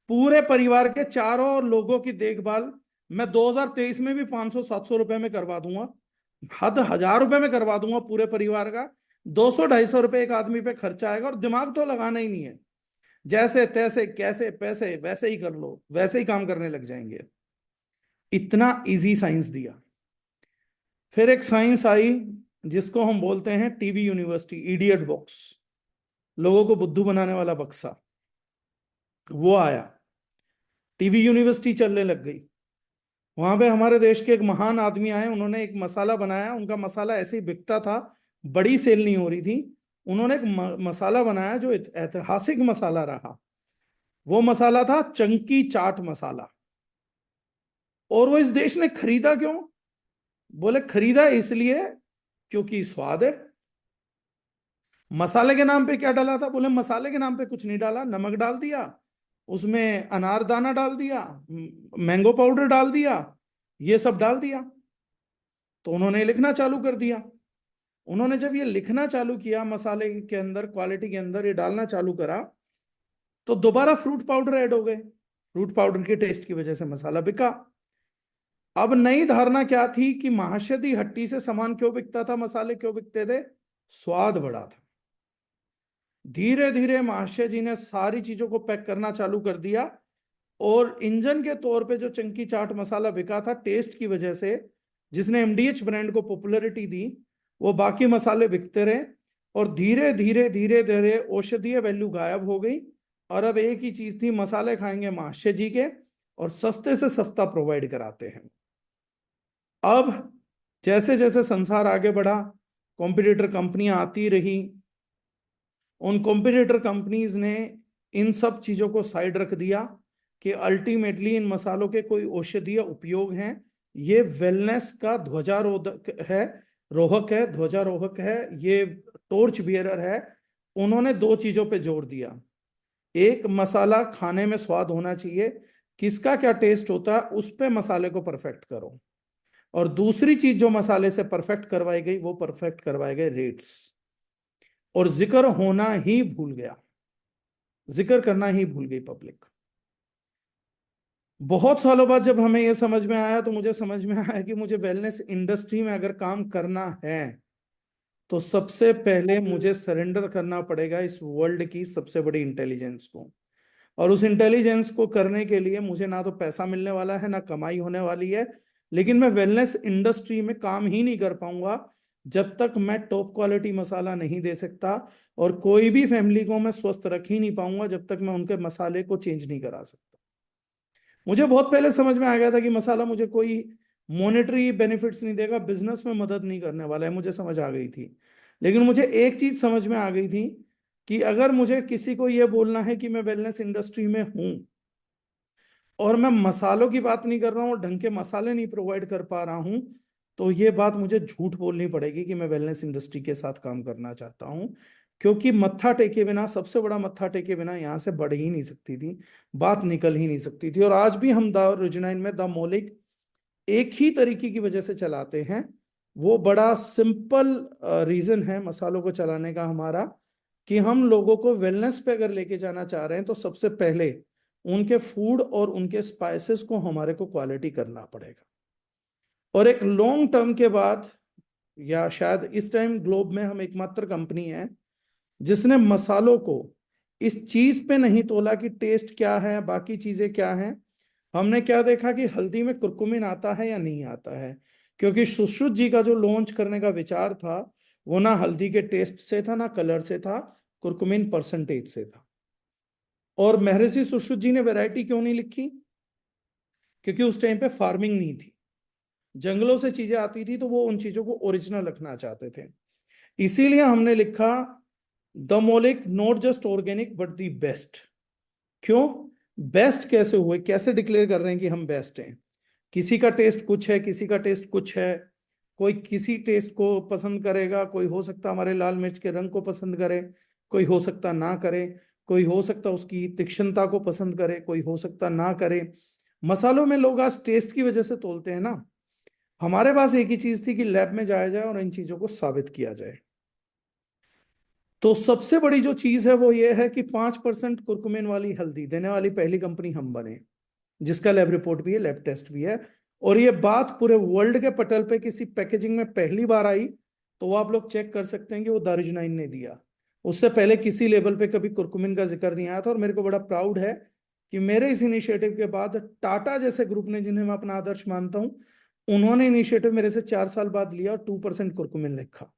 पूरे परिवार के चारों लोगों की देखभाल मैं 2023 में भी 500-700 रुपए में करवा दूंगा, हद 1000 रुपए में करवा दूंगा पूरे परिवार का। 200-250 रुपए एक आदमी पे खर्चा आएगा, और दिमाग तो लगाना ही नहीं है, जैसे तैसे कैसे पैसे वैसे ही कर लो, वैसे ही काम करने लग जाएंगे। इतना इजी साइंस दिया। फिर एक साइंस आई जिसको हम बोलते हैं टीवी यूनिवर्सिटी, इडियट बॉक्स, लोगों को बुद्धू बनाने वाला बक्सा, वो आया, टीवी यूनिवर्सिटी चलने लग गई। वहां पे हमारे देश के एक महान आदमी आए, उन्होंने एक मसाला बनाया, उनका मसाला ऐसे ही बिकता था, बड़ी सेल नहीं हो रही थी। उन्होंने एक मसाला बनाया जो ऐतिहासिक मसाला रहा। वो मसाला था चंकी चाट मसाला। और वो इस देश ने खरीदा क्यों? बोले खरीदा इसलिए क्योंकि स्वाद है। मसाले के नाम पे क्या डाला था? बोले मसाले के नाम पे कुछ नहीं डाला, नमक डाल दिया, उसमें अनारदाना डाल दिया, मैंगो पाउडर डाल दिया, ये सब डाल दिया। तो उन्होंने लिखना चालू कर दिया। उन्होंने जब ये लिखना चालू किया, मसाले के अंदर, क्वालिटी के अंदर ये डालना चालू करा, तो दोबारा फ्रूट पाउडर ऐड हो गए। फ्रूट पाउडर के टेस्ट की वजह से मसाला बिका। अब नई धारणा क्या थी कि महाशयदी हट्टी से सामान क्यों बिकता था, मसाले क्यों बिकते थे? स्वाद बढ़ा था। धीरे धीरे महाशय जी ने सारी चीजों को पैक करना चालू कर दिया, और इंजन के तौर पे जो चंकी चाट मसाला बिका था टेस्ट की वजह से, जिसने एमडीएच ब्रांड को पॉपुलैरिटी दी, वो बाकी मसाले बिकते रहे। और धीरे धीरे धीरे धीरे औषधीय वैल्यू गायब हो गई, और अब एक ही चीज थी, मसाले खाएंगे महाशय जी के, और सस्ते से सस्ता प्रोवाइड कराते हैं। अब जैसे जैसे संसार आगे बढ़ा, कॉम्पिटिटर कंपनियां आती रही, उन कॉम्पिटिटर कंपनीज ने इन सब चीजों को साइड रख दिया कि अल्टीमेटली इन मसालों के कोई औषधीय उपयोग हैं, ये वेलनेस का ध्वजारोहक है, रोहक है, ध्वजारोहक है, ये टॉर्च बियरर है। उन्होंने दो चीजों पे जोर दिया, एक मसाला खाने में स्वाद होना चाहिए, किसका क्या टेस्ट होता है उस पे मसाले को परफेक्ट करो, और दूसरी चीज जो मसाले से परफेक्ट करवाई गई, वो परफेक्ट करवाए गए रेट्स। और जिक्र होना ही भूल गया, जिक्र करना ही भूल गई पब्लिक। बहुत सालों बाद जब हमें यह समझ में आया, तो मुझे समझ में आया कि मुझे वेलनेस इंडस्ट्री में अगर काम करना है, तो सबसे पहले मुझे सरेंडर करना पड़ेगा इस वर्ल्ड की सबसे बड़ी इंटेलिजेंस को। और उस इंटेलिजेंस को करने के लिए मुझे ना तो पैसा मिलने वाला है, ना कमाई होने वाली है, लेकिन मैं वेलनेस इंडस्ट्री में काम ही नहीं कर पाऊंगा जब तक मैं टॉप क्वालिटी मसाला नहीं दे सकता, और कोई भी फैमिली को मैं स्वस्थ रख ही नहीं पाऊंगा जब तक मैं उनके मसाले को चेंज नहीं करा सकता। मुझे बहुत पहले समझ में आ गया था कि मसाला मुझे कोई मॉनेटरी बेनिफिट्स नहीं देगा, बिजनेस में मदद नहीं करने वाला है, मुझे समझ आ गई थी। लेकिन मुझे एक चीज समझ में आ गई थी कि अगर मुझे किसी को यह बोलना है कि मैं वेलनेस इंडस्ट्री में हूं, और मैं मसालों की बात नहीं कर रहा हूँ, ढंग के मसाले नहीं प्रोवाइड कर पा रहा हूँ, तो ये बात मुझे झूठ बोलनी पड़ेगी कि मैं वेलनेस इंडस्ट्री के साथ काम करना चाहता हूँ। क्योंकि मत्था टेके बिना, सबसे बड़ा मत्था टेके बिना यहाँ से बढ़ ही नहीं सकती थी, बात निकल ही नहीं सकती थी। और आज भी हम द रुजनाइन में द मौलिक एक ही तरीके की वजह से चलाते हैं। वो बड़ा सिंपल रीजन है मसालों को चलाने का हमारा, कि हम लोगों को वेलनेस पे अगर लेके जाना चाह रहे हैं, तो सबसे पहले उनके फूड और उनके स्पाइसेस को हमारे को क्वालिटी करना पड़ेगा। और एक लॉन्ग टर्म के बाद, या शायद इस टाइम ग्लोब में हम एकमात्र कंपनी है जिसने मसालों को इस चीज पे नहीं तोला कि टेस्ट क्या है, बाकी चीजें क्या हैं। हमने क्या देखा कि हल्दी में कुरकुमिन आता है या नहीं आता है, क्योंकि सुश्रुत जी का जो लॉन्च करने का विचार था, वो ना हल्दी के टेस्ट से था, ना कलर से था, कुरकुमिन परसेंटेज से था। और महर्षि सुश्रुत जी ने वैरायटी क्यों नहीं लिखी? क्योंकि उस टाइम पे फार्मिंग नहीं थी, जंगलों से चीजें आती थी, तो वो उन चीजों को ओरिजिनल रखना चाहते थे। इसीलिए हमने लिखा Damolik, not just organic but the best. क्यों? बेस्ट कैसे हुए, कैसे डिक्लेयर कर रहे हैं कि हम बेस्ट हैं? किसी का टेस्ट कुछ है, किसी का टेस्ट कुछ है। कोई किसी टेस्ट को पसंद करेगा, कोई हो सकता हमारे लाल मिर्च के रंग को पसंद करे, कोई हो सकता ना करे, कोई हो सकता उसकी तीक्ष्णता को पसंद करे, कोई हो सकता ना करे। मसालों में लोग आज टेस्ट की वजह से तोलते हैं ना। हमारे पास एक ही चीज थी कि लैब में जाया जाए और इन चीजों को साबित किया जाए। तो सबसे बड़ी जो चीज है वो ये है कि 5% कुरकुमिन वाली हल्दी देने वाली पहली कंपनी हम बने, जिसका लैब रिपोर्ट भी है, लैब टेस्ट भी है। और ये बात पूरे वर्ल्ड के पटल पे किसी पैकेजिंग में पहली बार आई, तो वो आप लोग चेक कर सकते हैं कि वो दारुजनाइन ने दिया। उससे पहले किसी लेवल पे कभी कुरकुमिन का जिक्र नहीं आया था। और मेरे को बड़ा प्राउड है कि मेरे इस इनिशिएटिव के बाद टाटा जैसे ग्रुप ने, जिन्हें मैं अपना आदर्श मानता हूं, उन्होंने इनिशिएटिव मेरे से 4 साल बाद लिया और 2% कुरकुमिन लिखा।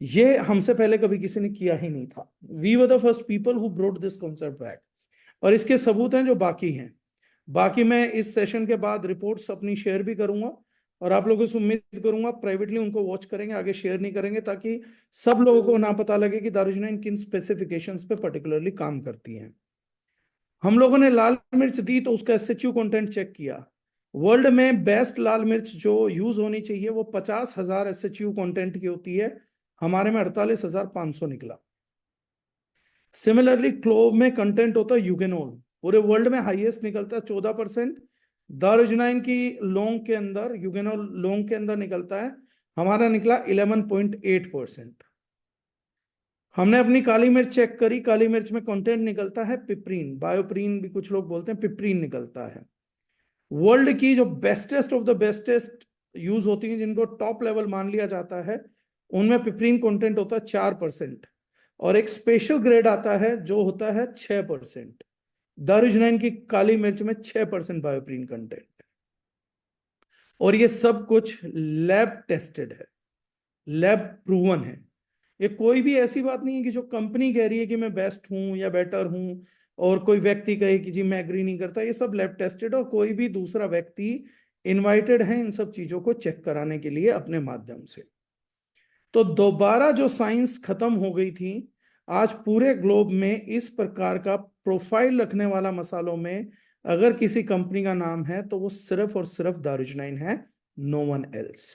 ये हमसे पहले कभी किसी ने किया ही नहीं था। We were the first people who brought this concept back. और इसके सबूत हैं जो बाकी हैं। बाकी मैं इस सेशन के बाद रिपोर्ट्स अपनी शेयर भी करूंगा, और आप लोगों से उम्मीद करूंगा प्राइवेटली उनको वॉच करेंगे, आगे शेयर नहीं करेंगे, ताकि सब लोगों को ना पता लगे कि दारुजनाइन किन स्पेसिफिकेशंस पे पर्टिकुलरली काम करती है। हम लोगों ने लाल मिर्च दी तो उसका एसएचयू कंटेंट चेक किया। वर्ल्ड में बेस्ट लाल मिर्च जो यूज होनी चाहिए वो 50,000 एसएचयू कंटेंट की होती है। हमारे में 48,500 निकला। सिमिलरली क्लोव में कंटेंट होता है यूगेनोल, पूरे वर्ल्ड में हाईएस्ट निकलता है 14%। दारुजनाइन की लौंग के अंदर, यूगेनोल लौंग के अंदर निकलता है, हमारा निकला 11.8%। हमने अपनी काली मिर्च चेक करी, काली मिर्च में कंटेंट निकलता है पिपरीन, बायोप्रीन भी कुछ लोग बोलते हैं, पिपरीन निकलता है। वर्ल्ड की जो bestest of the bestest use होती है, जिनको टॉप लेवल मान लिया जाता है, उनमें पिपरीन कंटेंट होता है 4%। और एक स्पेशल ग्रेड आता है जो होता है 6%। दारुजनाइन की काली मिर्च में 6% बायोप्रीन कंटेंट है। और ये सब कुछ लैब टेस्टेड है, लैब प्रूवन है। ये कोई भी ऐसी बात नहीं है कि जो कंपनी कह रही है कि मैं बेस्ट हूं या बेटर हूं, और कोई व्यक्ति कहे कि जी मैं एग्री नहीं करता। ये सब लैब टेस्टेड, और कोई भी दूसरा व्यक्ति इनवाइटेड है इन सब चीजों को चेक कराने के लिए अपने माध्यम से। तो दोबारा जो साइंस खत्म हो गई थी, आज पूरे ग्लोब में इस प्रकार का प्रोफाइल रखने वाला मसालों में अगर किसी कंपनी का नाम है तो वो सिर्फ और सिर्फ दारुजनाइन है, नो वन एल्स।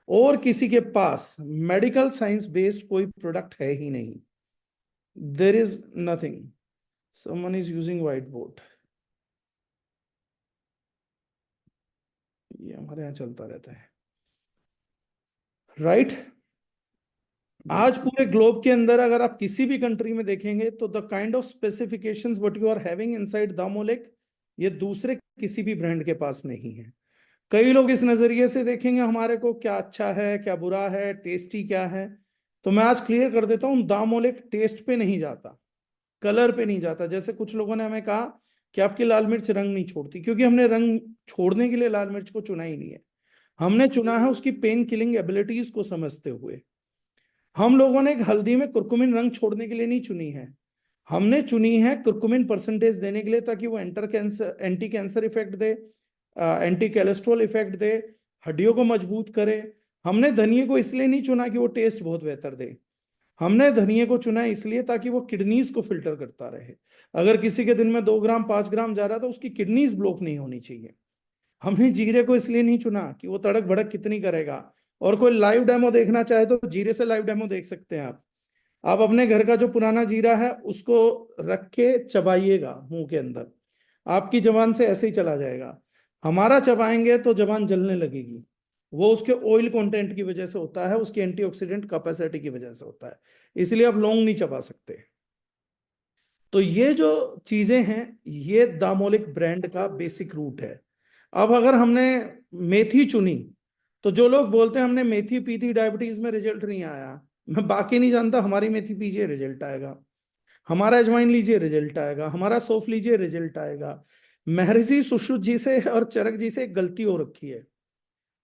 और किसी के पास मेडिकल साइंस बेस्ड कोई प्रोडक्ट है ही नहीं। There is nothing. Someone is using white board. ये हमारे यहाँ चलता रहता है, राइट? आज बिल्कुल। पूरे ग्लोब के अंदर अगर आप किसी भी कंट्री में देखेंगे तो the kind of specifications what you are having inside Damolik, ये दूसरे किसी भी ब्रांड के पास नहीं है। कई लोग इस नजरिए से देखेंगे हमारे को, क्या अच्छा है क्या बुरा है, टेस्टी क्या है। तो मैं आज क्लियर कर देता हूँ, दामोलेक टेस्ट पे नहीं जाता, कलर पे नहीं जाता। जैसे कुछ लोगों ने हमें कहा कि आपकी लाल मिर्च रंग नहीं छोड़ती, क्योंकि हमने रंग छोड़ने के लिए लाल मिर्च को चुना ही नहीं है। हमने चुना है उसकी पेन किलिंग एबिलिटीज को समझते हुए। हम लोगों ने एक हल्दी में कुरकुमिन रंग छोड़ने के लिए नहीं चुनी है, हमने चुनी है कुरकुमिन परसेंटेज देने के लिए, ताकि वो एंटी कैंसर इफेक्ट दे, एंटी कोलेस्ट्रॉल इफेक्ट दे, हड्डियों को मजबूत करे। हमने धनिए को इसलिए नहीं चुना कि वो टेस्ट बहुत बेहतर दे, हमने धनिए को चुना इसलिए ताकि वो किडनीज को फिल्टर करता रहे। अगर किसी के दिन में 2 ग्राम 5 ग्राम जा रहा है तो उसकी किडनीज ब्लॉक नहीं होनी चाहिए। हमने जीरे को इसलिए नहीं चुना कि वो तड़क भड़क कितनी करेगा। और कोई लाइव डेमो देखना चाहे तो जीरे से लाइव डेमो देख सकते हैं आप अपने घर का जो पुराना जीरा है उसको रख के चबाइएगा मुंह के अंदर, आपकी जबान से ऐसे ही चला जाएगा। हमारा चबाएंगे तो जबान जलने लगेगी। वो उसके ऑयल कंटेंट की वजह से होता है, उसकी एंटीऑक्सीडेंट कैपेसिटी की वजह से होता है। इसलिए आप लौंग नहीं चबा सकते। तो ये जो चीजें हैं, ये दामोलिक ब्रांड का बेसिक रूट है। अब अगर हमने मेथी चुनी, तो जो लोग बोलते हैं हमने मेथी पी थी डायबिटीज में रिजल्ट नहीं आया, मैं बाकी नहीं जानता। हमारी मेथी पीजिए रिजल्ट आएगा, हमारा अजवाइन लीजिए रिजल्ट आएगा, हमारा सौंफ लीजिए रिजल्ट आएगा। महर्षि सुश्रुत जी से और चरक जी से एक गलती हो रखी है,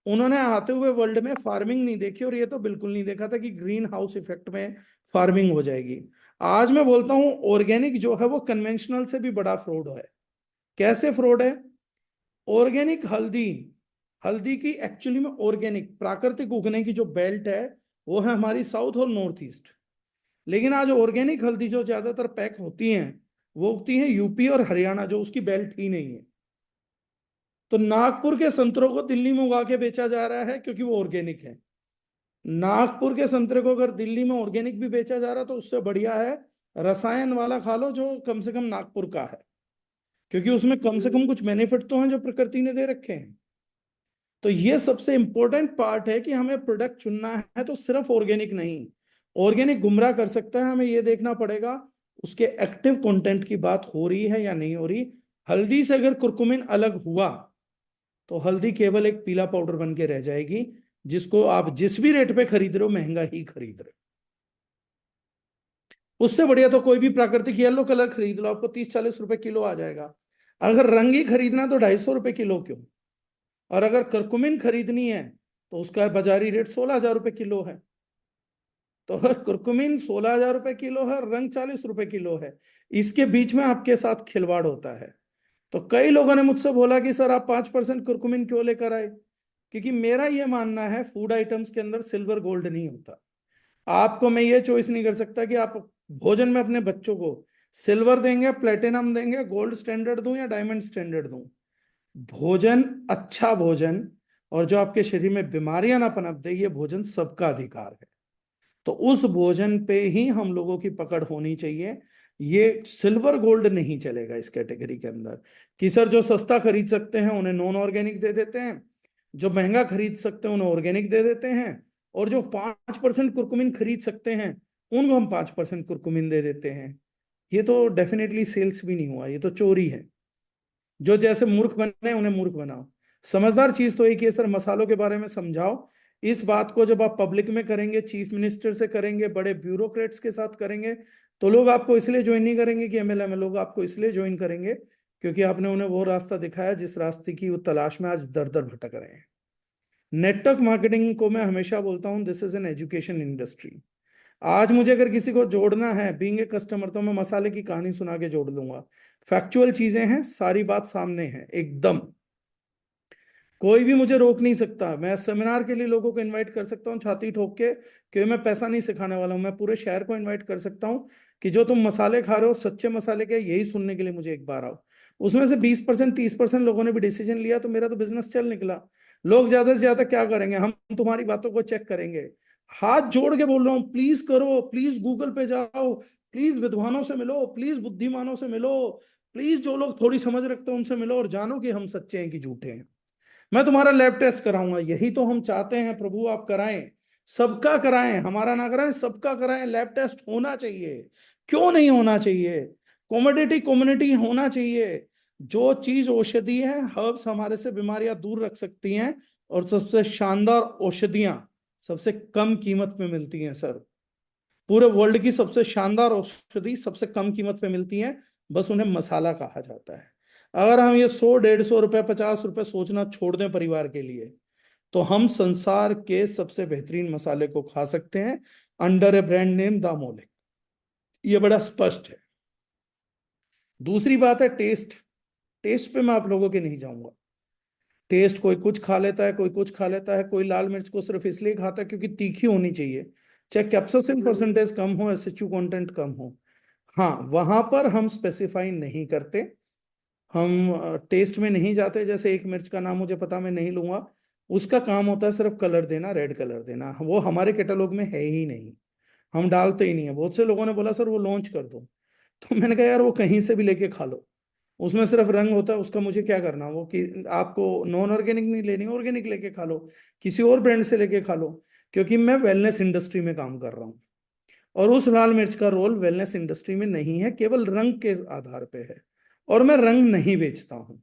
उन्होंने आते हुए वर्ल्ड में फार्मिंग नहीं देखी, और ये तो बिल्कुल नहीं देखा था कि ग्रीन हाउस इफेक्ट में फार्मिंग हो जाएगी। आज मैं बोलता हूं ऑर्गेनिक जो है वो कन्वेंशनल से भी बड़ा फ्रॉड है। कैसे फ्रॉड है? ऑर्गेनिक हल्दी, हल्दी की एक्चुअली में ऑर्गेनिक प्राकृतिक उगने की जो बेल्ट है वो है हमारी साउथ और नॉर्थ ईस्ट। लेकिन आज ऑर्गेनिक हल्दी जो ज्यादातर पैक होती हैं वो उगती है यूपी और हरियाणा, जो उसकी बेल्ट ही नहीं है। तो नागपुर के संतरों को दिल्ली में उगा के बेचा जा रहा है क्योंकि वो ऑर्गेनिक है। नागपुर के संतरे को अगर दिल्ली में ऑर्गेनिक भी बेचा जा रहा तो उससे बढ़िया है रसायन वाला खा लो, जो कम से कम नागपुर का है, क्योंकि उसमें कम से कम कुछ बेनिफिट तो हैं जो प्रकृति ने दे रखे हैं। तो ये सबसे इंपॉर्टेंट पार्ट है कि हमें प्रोडक्ट चुनना है तो सिर्फ ऑर्गेनिक नहीं। ऑर्गेनिक गुमराह कर सकता है, हमें ये देखना पड़ेगा उसके एक्टिव कंटेंट की बात हो रही है या नहीं हो रही। हल्दी से अगर कुरकुमिन अलग हुआ तो हल्दी केवल एक पीला पाउडर बन के रह जाएगी, जिसको आप जिस भी रेट पे खरीद रहे हो महंगा ही खरीद रहे हो। उससे बढ़िया तो कोई भी प्राकृतिक येलो कलर खरीद लो, आपको 30-40 रुपए किलो आ जाएगा। अगर रंगी खरीदना तो 250 रुपए किलो क्यों। और अगर करकुमिन खरीदनी है तो उसका बाजारी रेट 16,000 रुपए किलो है। तो अगर कुरकुमिन 16,000 रुपए किलो है, रंग 40 रुपए किलो है, इसके बीच में आपके साथ खिलवाड़ होता है। तो कई लोगों ने मुझसे बोला कि सर आप 5% कुरकुमिन क्यों लेकर आए। क्योंकि मेरा यह मानना है फूड आइटम्स के अंदर सिल्वर गोल्ड नहीं होता। आपको मैं ये चॉइस नहीं कर सकता कि आप भोजन में अपने बच्चों को सिल्वर देंगे, प्लेटिनम देंगे, गोल्ड स्टैंडर्ड दूं या डायमंड स्टैंडर्ड दूं। भोजन, अच्छा भोजन, और जो आपके शरीर में बीमारियां ना पनप दे, ये भोजन सबका अधिकार है। तो उस भोजन पे ही हम लोगों की पकड़ होनी चाहिए। ये सिल्वर गोल्ड नहीं चलेगा इस कैटेगरी के अंदर कि सर जो सस्ता खरीद सकते हैं उन्हें नॉन ऑर्गेनिक दे देते हैं, जो महंगा खरीद सकते हैं उन्हें ऑर्गेनिक दे देते हैं, और जो 5% कुरकुमिन खरीद सकते हैं उनको हम 5% कुरकुमिन दे देते हैं। ये तो डेफिनेटली सेल्स भी नहीं हुआ, ये तो चोरी है। जो जैसे मूर्ख बने उन्हें मूर्ख बनाओ। समझदार चीज तो एक ही है सर, मसालों के बारे में समझाओ। इस बात को जब आप पब्लिक में करेंगे, चीफ मिनिस्टर से करेंगे, बड़े ब्यूरोक्रेट्स के साथ करेंगे, तो लोग आपको इसलिए ज्वाइन नहीं करेंगे कि एमएलए में, लोग आपको इसलिए ज्वाइन करेंगे क्योंकि आपने उन्हें वो रास्ता दिखाया जिस रास्ते की वो तलाश में आज दर दर भटक रहे हैं। नेटवर्क मार्केटिंग को मैं हमेशा बोलता हूं this is an education industry. आज मुझे अगर किसी को जोड़ना है बीइंग ए कस्टमर, तो मैं मसाले की कहानी सुना के जोड़ लूंगा। फैक्चुअल चीजें हैं, सारी बात सामने है एकदम। कोई भी मुझे रोक नहीं सकता। मैं सेमिनार के लिए लोगों को इनवाइट कर सकता हूँ छाती ठोक के, क्योंकि मैं पैसा नहीं सिखाने वाला हूँ। मैं पूरे शहर को इनवाइट कर सकता हूँ कि जो तुम मसाले खा रहे हो सच्चे मसाले के, यही सुनने के लिए मुझे एक बार आओ। उसमें से 20% 30% लोगों ने भी डिसीजन लिया तो मेरा तो बिजनेस चल निकला। लोग ज्यादा से ज्यादा क्या करेंगे, हम तुम्हारी बातों को चेक करेंगे। हाथ जोड़ के बोल रहा हूँ, प्लीज करो, प्लीज गूगल पे जाओ, प्लीज विद्वानों से मिलो, प्लीज बुद्धिमानों से मिलो, प्लीज जो लोग थोड़ी समझ रखते हैं उनसे मिलो, और जानो कि हम सच्चे हैं कि झूठे हैं। मैं तुम्हारा लैब टेस्ट कराऊंगा, यही तो हम चाहते हैं प्रभु, आप कराएं। सबका कराएं, हमारा ना कराएं, सबका कराएं। लैब टेस्ट होना चाहिए, क्यों नहीं होना चाहिए। कॉमोडिटी कम्युनिटी होना चाहिए। जो चीज औषधि है, हर्ब्स हमारे से बीमारियां दूर रख सकती हैं, और सबसे शानदार औषधियां सबसे कम कीमत में मिलती हैं सर। पूरे वर्ल्ड की सबसे शानदार औषधि सबसे कम कीमत पे मिलती है, बस उन्हें मसाला कहा जाता है। अगर हम ये 100-150 रुपए 50 रुपए सोचना छोड़ दें परिवार के लिए, तो हम संसार के सबसे बेहतरीन मसाले को खा सकते हैं अंडर ए ब्रांड नेम दामोले। ये बड़ा स्पष्ट है। दूसरी बात है टेस्ट। टेस्ट पे मैं आप लोगों के नहीं जाऊंगा। टेस्ट कोई कुछ खा लेता है, कोई कुछ खा लेता है, कोई लाल मिर्च को सिर्फ इसलिए खाता है क्योंकि तीखी होनी चाहिए, चाहे कैप्साइसिन परसेंटेज कम हो, एसएचयू कंटेंट कम हो। हाँ, वहां पर हम स्पेसिफाई नहीं करते। हम टेस्ट में नहीं जाते। जैसे एक मिर्च का नाम मुझे पता, मैं नहीं लूंगा। उसका काम होता है सिर्फ कलर देना, रेड कलर देना, वो हमारे कैटलॉग में है ही नहीं। हम डालते ही नहीं है। बहुत से लोगों ने बोला सर वो लॉन्च कर दो, तो मैंने कहा यार वो कहीं से भी लेके खा लो, उसमें सिर्फ रंग होता है, उसका मुझे क्या करना। वो कि आपको नॉन ऑर्गेनिक नहीं लेनी, ऑर्गेनिक लेके खा लो, किसी और ब्रांड से लेके खा लो। क्योंकि मैं वेलनेस इंडस्ट्री में काम कर रहा हूँ, और उस लाल मिर्च का रोल वेलनेस इंडस्ट्री में नहीं है, केवल रंग के आधार पे है। और मैं रंग नहीं बेचता हूँ।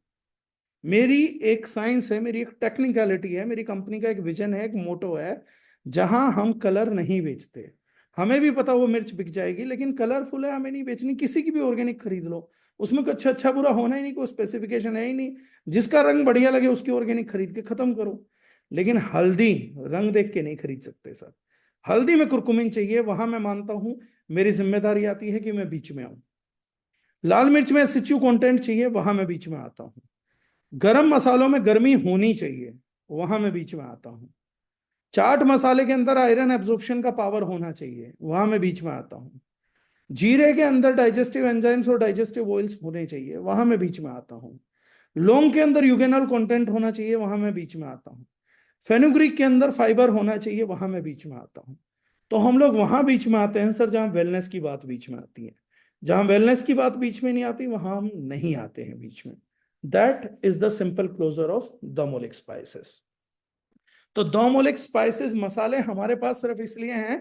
मेरी एक साइंस है, मेरी एक टेक्निकलिटी है, मेरी कंपनी का एक विजन है, एक मोटो है, जहां हम कलर नहीं बेचते। हमें भी पता वो मिर्च बिक जाएगी, लेकिन कलरफुल है, हमें नहीं बेचनी। किसी की भी ऑर्गेनिक खरीद लो, उसमें कुछ अच्छा अच्छा बुरा होना ही नहीं, कोई स्पेसिफिकेशन है ही नहीं। जिसका रंग बढ़िया लगे उसकी ऑर्गेनिक खरीद के खत्म करो। लेकिन हल्दी रंग देख के नहीं खरीद सकते सर। हल्दी में कुरकुमिन चाहिए, वहां मैं मानता हूं मेरी जिम्मेदारी आती है कि मैं बीच में आऊं। लाल मिर्च में सिचू कंटेंट चाहिए, वहां मैं बीच में आता हूं। गरम मसालों में गर्मी होनी चाहिए, वहां मैं बीच में आता हूं। चाट मसाले के अंदर आयरन एब्जॉर्प्शन का पावर होना चाहिए, वहां मैं बीच में आता हूं। जीरे के अंदर डाइजेस्टिव एंजाइम्स और डाइजेस्टिव ऑयल्स होने चाहिए, वहां मैं बीच में आता हूँ। लौंग के अंदर यूगेनल कंटेंट होना चाहिए, वहां मैं बीच में आता हूँ। फेनुग्रीक के अंदर फाइबर होना चाहिए, वहां मैं बीच में आता हूँ। तो हम लोग वहां बीच में आते हैं सर जहां वेलनेस की बात बीच में आती है। जहां वेलनेस की बात बीच में नहीं आती वहां हम नहीं आते हैं बीच में। That is the simple closure of Damolik spices. तो डोमोलिक स्पाइसेस मसाले हमारे पास सिर्फ इसलिए हैं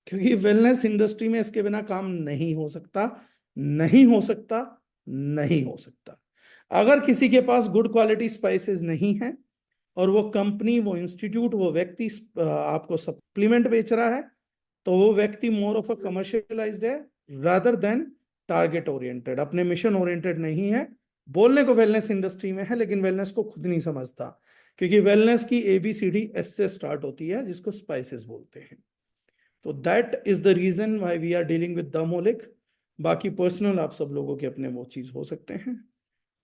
क्योंकि वेलनेस इंडस्ट्री में इसके बिना काम नहीं हो सकता, नहीं हो सकता, नहीं हो सकता। अगर किसी के पास गुड क्वालिटी स्पाइसेस नहीं है और वो कंपनी, वो इंस्टीट्यूट, वो व्यक्ति आपको सप्लीमेंट बेच रहा है, तो वो व्यक्ति मोर ऑफ अ कमर्शियलाइज्ड है रादर देन टारगेट ओरिएंटेड, अपने मिशन ओरिएंटेड नहीं है। बोलने को वेलनेस इंडस्ट्री में है लेकिन वेलनेस को खुद नहीं समझता, क्योंकि वेलनेस की ABCD S से स्टार्ट होती है जिसको स्पाइसेस बोलते हैं। तो that is the reason why we are dealing with Damolik. बाकी पर्सनल आप सब लोगों के अपने वो चीज हो सकते हैं।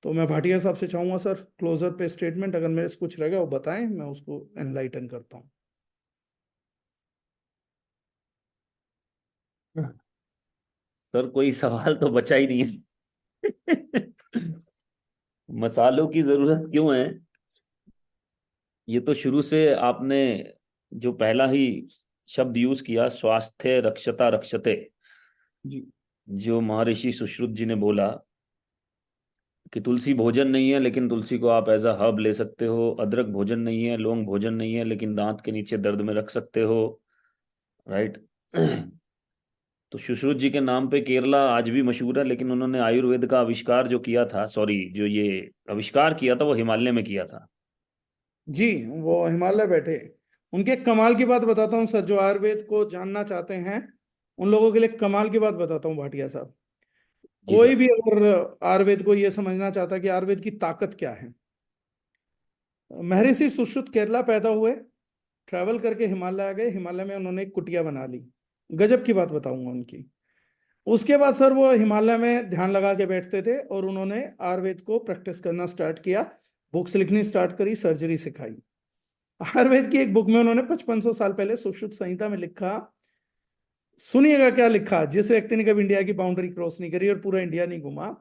तो मैं भाटिया साहब से चाहूंगा सर क्लोजर पे स्टेटमेंट, अगर मेरे से कुछ रह गया वो बताएं, मैं उसको एनलाइटन करता हूँ। सर कोई सवाल तो बचा ही नहीं है। मसालों की जरूरत क्यों है, ये तो शुरू से आपने जो पहला ही शब्द यूज किया, स्वास्थ्य रक्षता रक्षते, जी। जो महर्षि सुश्रुत जी ने बोला कि तुलसी भोजन नहीं है लेकिन तुलसी को आप एज अ हर्ब ले सकते हो, अदरक भोजन नहीं है, लौंग भोजन नहीं है लेकिन दांत के नीचे दर्द में रख सकते हो, राइट। तो सुश्रुत जी के नाम पे केरला आज भी मशहूर है, लेकिन उन्होंने आयुर्वेद का आविष्कार जो किया था, सॉरी, जो ये आविष्कार किया था वो हिमालय में किया था। जी, वो हिमालय बैठे। उनके कमाल की बात बताता हूँ सर, जो आयुर्वेद को जानना चाहते हैं उन लोगों के लिए कमाल की बात बताता हूँ भाटिया साहब। जी कोई सर। भी अगर आयुर्वेद को ये समझना चाहता है कि आयुर्वेद की ताकत क्या है, महर्षि सुश्रुत केरला पैदा हुए, ट्रैवल करके हिमालय आ गए, हिमालय में उन्होंने एक कुटिया बना ली। गजब की बात बताऊंगा उनकी। उसके बाद सर वो हिमालय में ध्यान लगा के बैठते थे और उन्होंने आयुर्वेद को प्रैक्टिस करना स्टार्ट किया, बुक्स लिखनी स्टार्ट करी, सर्जरी सिखाई। आयुर्वेद की एक बुक में उन्होंने 5500 साल पहले सुश्रुत संहिता में लिखा, सुनिएगा क्या लिखा, जिस व्यक्ति ने कभी इंडिया की बाउंड्री क्रॉस नहीं करी और पूरा इंडिया नहीं घुमा,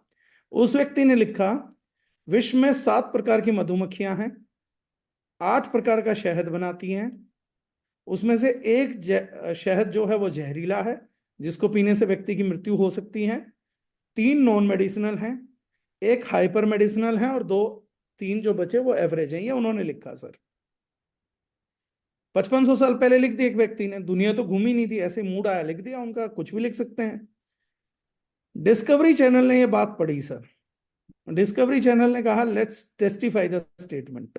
उस व्यक्ति ने लिखा, विश्व में 7 प्रकार की मधुमक्खियां हैं, 8 प्रकार का शहद बनाती हैं, उसमें से एक शहद जो है वो जहरीला है, जिसको पीने से व्यक्ति की मृत्यु हो सकती है। 3 नॉन मेडिसिनल हैं, एक हाइपर मेडिसिनल है और 3 जो बचे वो एवरेज हैं। ये उन्होंने लिखा सर, 5500 साल पहले लिख दिया एक व्यक्ति ने, दुनिया तो घूमी नहीं थी, ऐसे मूड आया लिख दिया उनका, कुछ भी लिख सकते हैं। डिस्कवरी चैनल ने ये बात पढ़ी सर, डिस्कवरी चैनल ने कहा लेट्स टेस्टिफाई द स्टेटमेंट।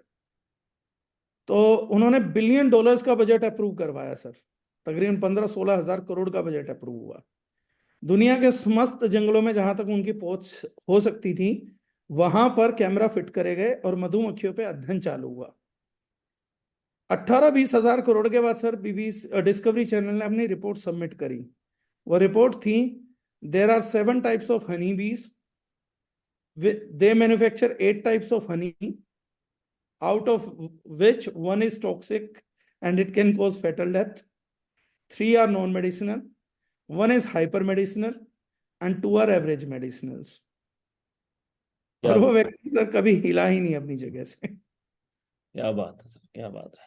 तो उन्होंने $1 बिलियन का बजट अप्रूव करवाया सर, तकरीबन 15-16 हजार करोड़ का बजट अप्रूव हुआ। दुनिया के समस्त जंगलों में जहां तक उनकी पहुंच हो सकती थी वहां पर कैमरा फिट करे गए और मधुमक्खियों पे अध्ययन चालू हुआ। 18-20 हजार करोड़ के बाद सर बीबीसी डिस्कवरी चैनल ने अपनी रिपोर्ट सबमिट करी। वो रिपोर्ट थी, there are 7 types of honey bees, they manufacture 8 types of honey, out of which one is toxic and it can cause fatal death. 3 are non-medicinal, one is hyper-medicinal, and 2 are average medicinals. और क्या वो बात, व्यक्ति सर कभी हिला ही नहीं अपनी जगह से। क्या बात है सर, क्या बात है।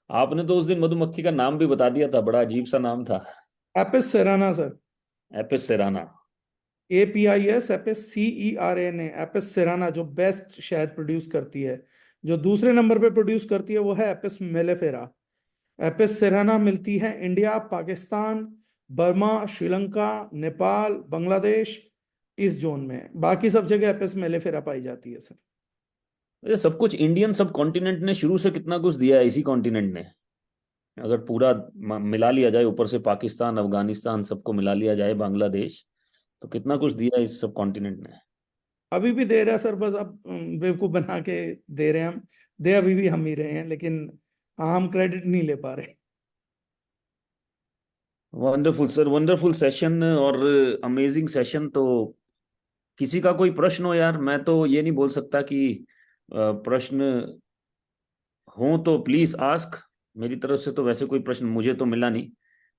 आपने तो उस दिन मधुमक्खी का नाम भी बता दिया था, बड़ा अजीब सा नाम था। Apis cerana sir, Apis cerana. APIS Apis CERANA, Apis cerana जो बेस्ट शहद प्रोड्यूस करती है। जो दूसरे नंबर पे प्रोड्यूस करती है वो है एपिस मेलेफेरा। एपिस सेराना मिलती है इंडिया, पाकिस्तान, बर्मा, श्रीलंका, नेपाल, बांग्लादेश, इस जोन में। बाकी सब जगह एपिस मेलेफेरा पाई जाती है सर। ये सब कुछ इंडियन सब कॉन्टिनेंट ने शुरू से कितना कुछ दिया है इसी कॉन्टिनेंट ने। अगर पूरा मिला लिया जाए, ऊपर से पाकिस्तान, अफगानिस्तान सबको मिला लिया जाए, बांग्लादेश, तो कितना कुछ दिया है इस सब कॉन्टिनेंट ने। अभी भी दे रहा है सर, बस अब बेवकूफ बना के दे रहे हैं हम, दे अभी भी हम ही रहे हैं, लेकिन हाँ, हम क्रेडिट नहीं ले पा रहे। वंडरफुल सर, वंडरफुल सेशन और अमेजिंग सेशन। तो किसी का कोई प्रश्न हो यार, मैं तो ये नहीं बोल सकता कि प्रश्न हो तो प्लीज आस्क। मेरी तरफ से तो वैसे कोई प्रश्न मुझे तो मिला नहीं,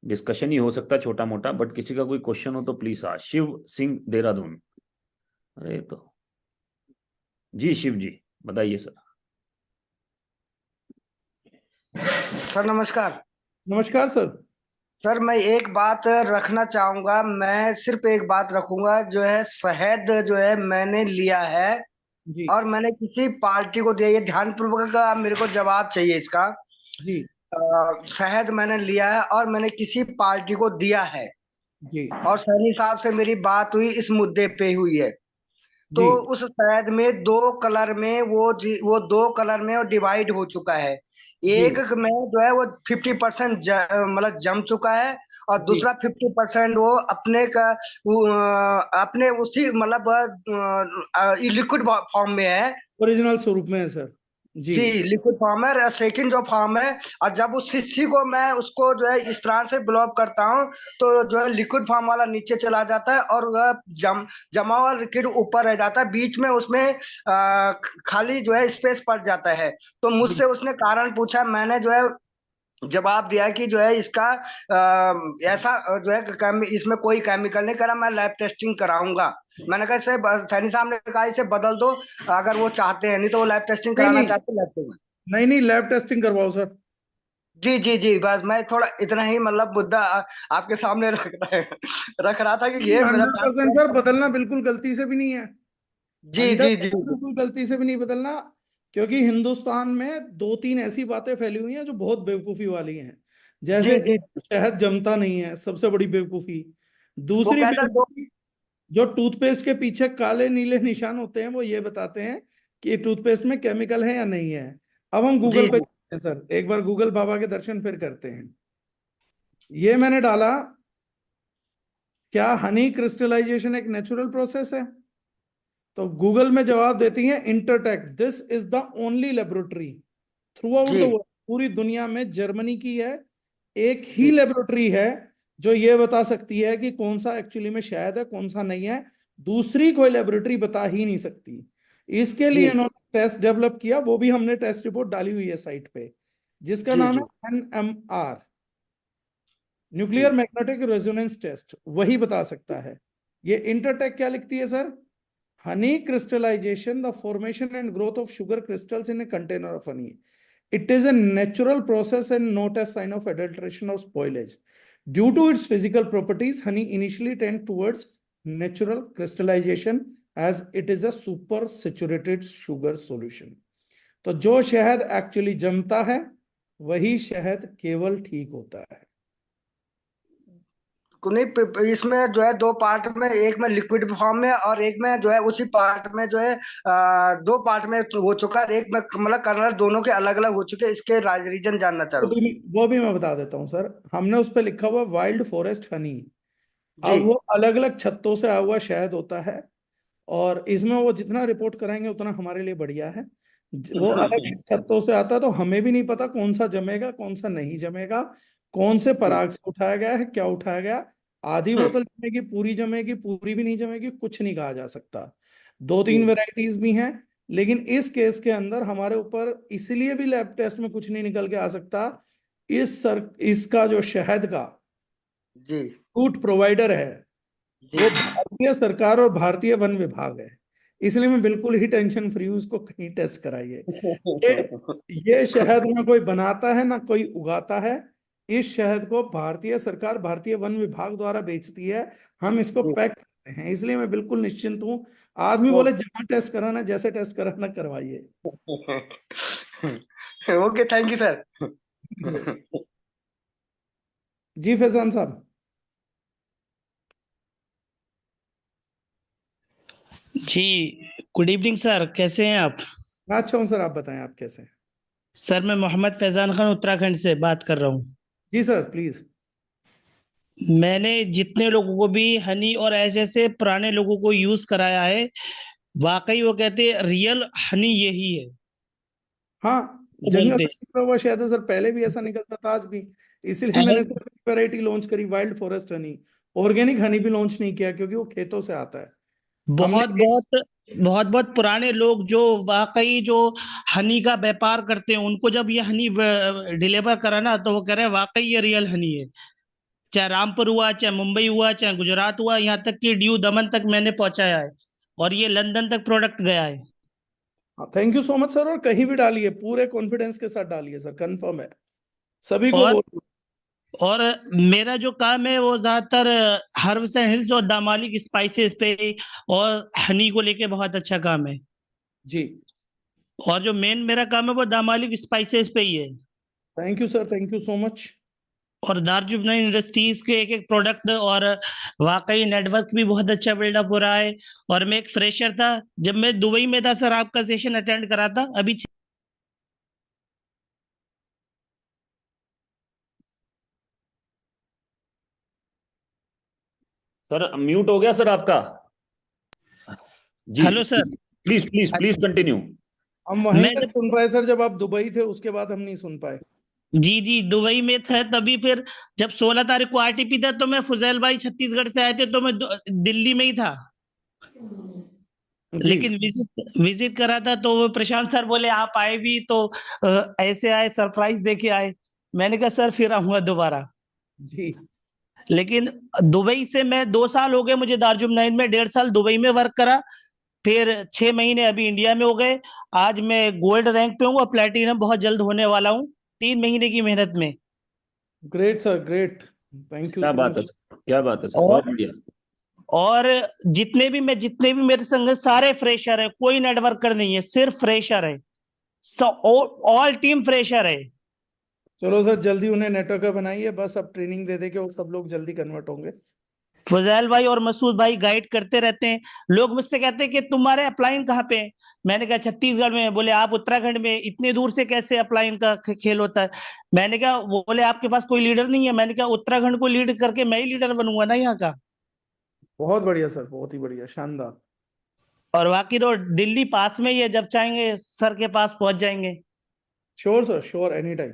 डिस्कशन ही हो सकता है छोटा मोटा, बट किसी का कोई क्वेश्चन हो तो प्लीज। शिव सिंह देहरादून। अरे तो जी शिव जी, बताइए सर। सर नमस्कार। नमस्कार सर। सर मैं एक बात रखना चाहूंगा, मैं सिर्फ एक बात रखूंगा, जो है शहद जो है मैंने लिया है जी और मैंने किसी पार्टी को दिया, ये ध्यानपूर्वक का मेरे को जवाब चाहिए इसका। जी शहद मैंने लिया है और मैंने किसी पार्टी को दिया है, जी और सैनी साहब से मेरी बात हुई, इस मुद्दे पे हुई है। तो जी उस शहद में दो कलर में वो दो कलर में वो डिवाइड हो चुका है। जी एक में जो है वो 50% मतलब जम चुका है, और जी दूसरा 50% वो अपने का अपने उसी मतलब लिक्विड फॉर्म में है। ओरिजिनल स्वरूप में है सर। जी जी, लिक्विड फॉर्म है, सेकंड जो फॉर्म है। और जब उस शीशी को मैं उसको जो है इस तरह से ब्लॉक करता हूँ, तो जो है लिक्विड फॉर्म वाला नीचे चला जाता है और वह जमा हुआ लिक्विड ऊपर रह जाता है, बीच में उसमें खाली जो है स्पेस पड़ जाता है। तो जी मुझसे उसने कारण पूछा, मैंने जो है जवाब दिया कि जो है इसका ऐसा जो है इसमें कोई केमिकल नहीं करा, मैं लैब टेस्टिंग कराऊंगा। मैंने कहा इसे सैनी साहब ने कहा इसे बदल दो, अगर वो चाहते हैं, नहीं तो वो लैब टेस्टिंग नहीं कराना नहीं चाहते लैब टेस्टिंग। नहीं नहीं, लैब टेस्टिंग करवाओ सर। जी जी जी, बस मैं थोड़ा इतना ही मतलब मुद्दा आपके सामने रख रहा था कि ये मेरा 100% सर, बदलना बिल्कुल गलती से भी नहीं है। जी हंड्रेड जी जी परसेंट बिल्कुल गलती से भी नहीं बदलना। क्योंकि हिंदुस्तान में दो तीन ऐसी बातें फैली हुई हैं जो बहुत बेवकूफी वाली हैं। जी जैसे जी। एक, शहद जमता नहीं है, सबसे बड़ी बेवकूफी। वो दूसरी कहता है दो। बेवकूफी, जो टूथपेस्ट के पीछे काले नीले निशान होते हैं वो ये बताते हैं कि टूथपेस्ट में केमिकल है या नहीं है। अब हम जी गूगल पे जी चलते हैं सर, एक बार गूगल बाबा के दर्शन फिर करते हैं। ये मैंने डाला, क्या हनी क्रिस्टलाइजेशन एक नेचुरल प्रोसेस है? तो गूगल में जवाब देती है, Intertek this is the only laboratory throughout the जी वर्ल्ड, पूरी दुनिया में जर्मनी की है, एक ही जी लेबोरेटरी है जो ये बता सकती है कि कौन सा एक्चुअली में शहद है कौन सा नहीं है। दूसरी कोई लेबोरेटरी बता ही नहीं सकती। इसके लिए जी इन्होंने टेस्ट डेवलप किया, वो भी हमने टेस्ट रिपोर्ट डाली हुई है साइट पे, जिसका जी नाम जी है NMR, जी न्यूक्लियर मैग्नेटिक रेजोनेंस टेस्ट, वही बता सकता है। ये इंटरटेक क्या लिखती है sir? honey crystallization, the formation and growth of sugar crystals in a container of honey. It is a natural process and not a sign of adulteration or spoilage. Due to its physical properties, honey initially tends towards natural crystallization as it is a super saturated sugar solution. तो जो शहद एक्चुअली जमता है वही शहद केवल ठीक होता है। नहीं, इसमें जो है दो पार्ट में, एक में लिक्विड फॉर्म में और एक में जो है उसी पार्ट में जो है दो पार्ट में हो चुका है, एक में मतलब कलर दोनों के अलग अलग हो चुके हैं, इसके रीजन जानना चाह रहा हूँ। वो भी मैं बता देता हूँ सर। हमने उस पर लिखा हुआ वाइल्ड फॉरेस्ट हनी। जी अब वो अलग अलग छत्तों से आया हुआ शहद होता है, और इसमें वो जितना रिपोर्ट कराएंगे उतना हमारे लिए बढ़िया है। वो अलग अलग छत्तों से आता है, तो हमें भी नहीं पता कौन सा जमेगा कौन सा नहीं जमेगा, कौन से जी पराग से उठाया गया है क्या उठाया गया। आधी बोतल जमेगी पूरी भी नहीं जमेगी, कुछ नहीं कहा जा सकता। दो तीन जी वेराइटीज भी हैं, लेकिन इस केस के अंदर हमारे ऊपर इसलिए भी लैब टेस्ट में कुछ नहीं निकल के आ सकता। इसका जो शहद का जी फूड प्रोवाइडर है जी वो भारतीय सरकार और भारतीय वन विभाग है। इसलिए मैं बिल्कुल ही टेंशन फ्री हूँ, इसको कहीं टेस्ट कराइए। ये ये शहद ना कोई बनाता है ना कोई उगाता है। इस शहद को भारतीय सरकार भारतीय वन विभाग द्वारा बेचती है, हम इसको जी पैक करते हैं, इसलिए मैं बिल्कुल निश्चिंत हूँ। आदमी बोले जहां टेस्ट कराना जैसे टेस्ट कराना करवाइए। Okay, thank you sir. जी फैजान साहब। जी, गुड इवनिंग सर, कैसे हैं आप? मैं अच्छा हूँ सर, आप बताएं आप कैसे हैं? सर मैं मोहम्मद फैजान खान उत्तराखंड से बात कर रहा हूँ। जी सर प्लीज। मैंने जितने लोगों को भी हनी और ऐसे ऐसे पुराने लोगों को यूज कराया है, वाकई वो कहते हैं रियल हनी यही है, हाँ, तो जंगल बोलते से निकला हुआ शहद है सर, पहले भी ऐसा निकलता था आज भी। इसीलिए हैं। मैंने सिर्फ वैरायटी लॉन्च करी, wild forest Honey. Organic honey भी लॉन्च नहीं किया क्योंकि वो खेतों से आता है। हमने बहुत बहुत बहुत बहुत पुराने लोग जो वाकई जो हनी का व्यापार करते हैं, उनको जब ये हनी डिलीवर करा ना, तो वो कह रहे हैं वाकई ये रियल हनी है। चाहे रामपुर हुआ, चाहे मुंबई हुआ, चाहे गुजरात हुआ, यहाँ तक कि ड्यू दमन तक मैंने पहुंचाया है और ये लंदन तक प्रोडक्ट गया है। Thank you so much sir. और कहीं भी डालिए, पूरे कॉन्फिडेंस के साथ डालिए सर, कंफर्म है, सभी को और बोल। और मेरा जो काम है वो ज्यादातर हर्ब्स एंड हिल्स और दामालिक स्पाइसेस पे और हनी को लेके बहुत अच्छा काम है। जी, और जो मेन मेरा काम है वो दामालिक स्पाइसेस पे ही है। Thank you sir, thank you so much. और दारजुबना इंडस्ट्रीज के एक एक प्रोडक्ट और वाकई नेटवर्क भी बहुत अच्छा बिल्डअप हो रहा है। और मैं एक फ्रेशर था जब मैं दुबई में था सर, आपका सेशन अटेंड करा था अभी। सर म्यूट हो गया सर आपका। जी hello sir. Please please please continue. हम वहीं मैं तक जब सुन पाए सर जब आप दुबई थे, उसके बाद हम नहीं सुन पाए। जी जी दुबई में था तभी, फिर जब 16 तारीख को आरटीपी था तो मैं फुजैल भाई छत्तीसगढ़ से आए थे तो मैं दिल्ली में ही था। जी, लेकिन विजिट विजिट करा था तो वो प्रशांत सर बोले आप आए भी तो ऐसे आए, सरप्राइज देके आए। मैंने कहा सर फिर आऊंगा दोबारा। जी। लेकिन दुबई से मैं 2 साल हो गए मुझे, दार्जुम 9 में 1.5 साल दुबई में वर्क करा, फिर 6 महीने अभी इंडिया में हो गए। आज मैं गोल्ड रैंक पे हूँ और प्लेटिनम बहुत जल्द होने वाला हूँ 3 महीने की मेहनत में। Great sir, great. Thank you क्या सो बात है मच। सर, क्या बात है सर, और बहुत बढ़िया। और जितने भी मेरे संग हैं, सारे फ्रेशर है, कोई नेटवर्कर नहीं है, सिर्फ फ्रेशर है। ऑल टीम फ्रेशर है। चलो सर, जल्दी उन्हें नेटवर्कर बनाइए, बस अब ट्रेनिंग दे दे के वो सब लोग जल्दी कन्वर्ट होंगे। फजैल भाई और मसूद भाई गाइड करते रहते हैं। लोग मुझसे कहते हैं कि तुम्हारे अपलाइन कहाँ पे है? मैंने कहा छत्तीसगढ़ में। बोले आप उत्तराखंड में, इतने दूर से कैसे अपलाइन का खेल होता है? मैंने कहा, वो बोले आपके पास कोई लीडर नहीं है? मैंने कहा उत्तराखंड को लीड करके मैं ही लीडर बनूंगा ना यहाँ का। बहुत बढ़िया सर, बहुत ही बढ़िया, शानदार। और बाकी तो दिल्ली पास में ही है, जब चाहेंगे सर के पास पहुंच जाएंगे। Sure sir, sure, any time.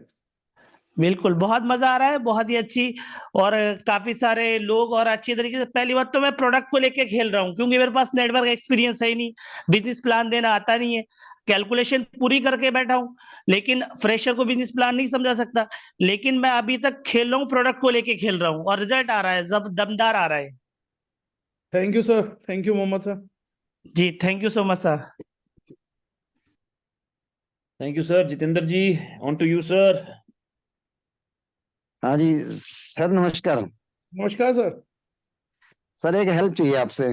बिल्कुल, बहुत मजा आ रहा है, बहुत ही अच्छी। और काफी सारे लोग और अच्छी तरीके से। पहली बात तो मैं प्रोडक्ट को लेके खेल रहा हूँ क्योंकि मेरे पास नेटवर्क एक्सपीरियंस है ही नहीं, बिजनेस प्लान देना आता नहीं है। कैलकुलेशन पूरी करके बैठा हूँ, लेकिन फ्रेशर को बिजनेस प्लान नहीं समझा सकता। लेकिन मैं अभी तक खेल रहा हूँ, प्रोडक्ट को लेके खेल रहा हूँ और रिजल्ट आ रहा है, जब दमदार आ रहा है। Thank you sir, thank you Mohammed sir. जी thank you so much sir. Thank you sir. Jitendra ji, on to you sir. हाँ जी सर, नमस्कार। नमस्कार सर। सर एक हेल्प चाहिए आपसे।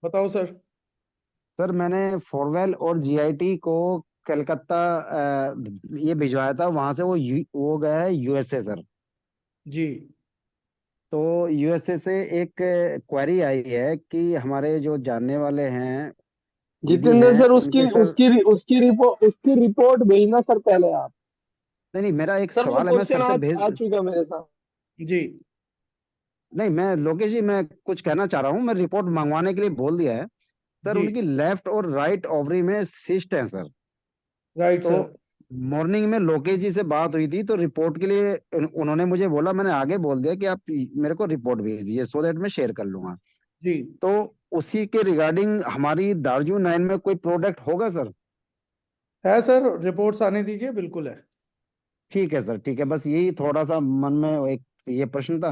बताओ सर। सर मैंने फॉरवेल और जीआईटी को कलकत्ता ये भिजवाया था, वहां से वो गया है यूएसए सर। जी। तो यूएसए से एक क्वेरी आई है कि हमारे जो जानने वाले हैं दीदी जितेंद्र हैं सर, उसकी उनके सर। उसकी उसकी रिपोर्ट भेजना सर पहले आप। नहीं नहीं, मेरा एक सर वो सवाल है, मैं क्वेश्चन सर से आ भेज। चुका मेरे साथ। जी। नहीं, मैं लोकेश जी, मैं कुछ कहना चाह रहा हूँ, मैं रिपोर्ट मंगवाने के लिए बोल दिया है। सर जी। उनकी लेफ्ट और राइट ओवरी में सिस्ट है सर। राइट तो सर। मॉर्निंग में लोकेश जी से बात हुई थी, तो रिपोर्ट के लिए उन्होंने मुझे बोला, मैंने आगे बोल दिया कि आप मेरे को रिपोर्ट भेज दीजिए, सो दैट मैं शेयर कर लूंगा। जी। तो उसी के रिगार्डिंग हमारी दार्जू 9 में कोई प्रोडक्ट होगा सर? है सर, रिपोर्ट्स आने दीजिए, बिल्कुल है। ठीक है सर, ठीक है, बस यही थोड़ा सा मन में एक ये प्रश्न था।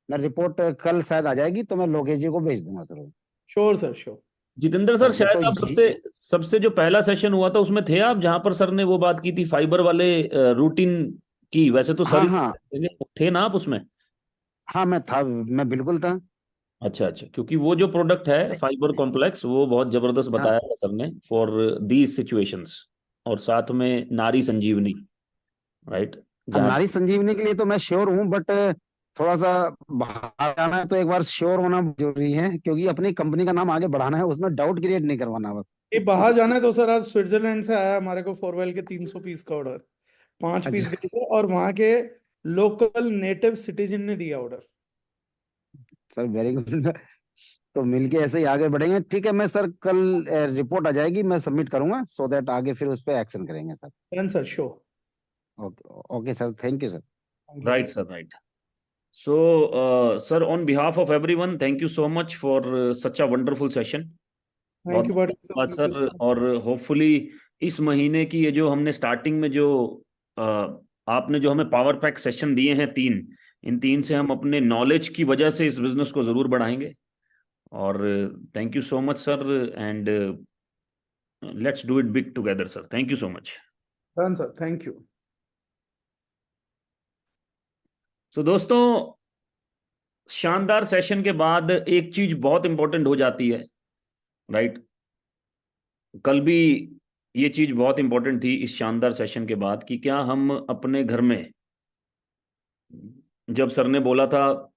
मैं रिपोर्ट कल शायद आ जाएगी तो मैं लोकेश जी को भेज दूंगा sir. Sure sir, sure. Jitendra sir, okay तो शायद आप सबसे सबसे जो पहला सेशन हुआ था उसमें थे आप, जहां पर सर ने वो बात की थी फाइबर वाले रूटीन की। वैसे तो हाँ सर हाँ थे ना आप उसमें? हाँ, मैं था, मैं बिल्कुल था। अच्छा अच्छा, क्योंकि वो जो प्रोडक्ट है फाइबर कॉम्प्लेक्स वो बहुत जबरदस्त हाँ बताया है सर ने फॉर दीज सिचुएशंस। और साथ में नारी संजीवनी, राइट, हाँ, जहाँ। नारी संजीवनी के लिए तो मैं श्योर हूँ, बट थोड़ा सा बाहर जाना है तो एक बार श्योर होना जरूरी है, क्योंकि अपनी कंपनी का नाम आगे बढ़ाना है, उसमें डाउट क्रिएट नहीं करवाना बस। ये बाहर जाना है तो सर, आज स्विट्जरलैंड से आया हमारे को फॉरवेल के 300 पीस का ऑर्डर। 5 पीस अच्छा गए थे और वहां के लोकल नेटिव सिटीजन ने दिया ऑर्डर। Sir, very good. तो मिलके ऐसे ही आगे बढ़ेंगे। ठीक है, मैं सर कल रिपोर्ट आ जाएगी, मैं सबमिट करूंगा, सो दैट आगे फिर उस पर एक्शन करेंगे sir. Done sir, sure. Okay okay sir, thank you sir. Thank you right sir. Sir, right. So sir, on behalf of everyone, thank you so much for such a wonderful session. बहुत थैंक यू बहुत बड़ी सर, धन्यवाद थैंक यू सर। सर। और होपफुली इस महीने की ये जो हमने स्टार्टिंग में जो आपने जो हमें पावर पैक सेशन दिए हैं 3, इन 3 से हम अपने नॉलेज की वजह से इस बिजनेस को जरूर बढ़ाएंगे। और thank you so much sir, and let's do it big together sir. Thank you so much. Done sir, thank you. सो दोस्तों, शानदार सेशन के बाद एक चीज बहुत इंपॉर्टेंट हो जाती है, राइट। कल भी ये चीज बहुत इंपॉर्टेंट थी इस शानदार सेशन के बाद, कि क्या हम अपने घर में, जब सर ने बोला था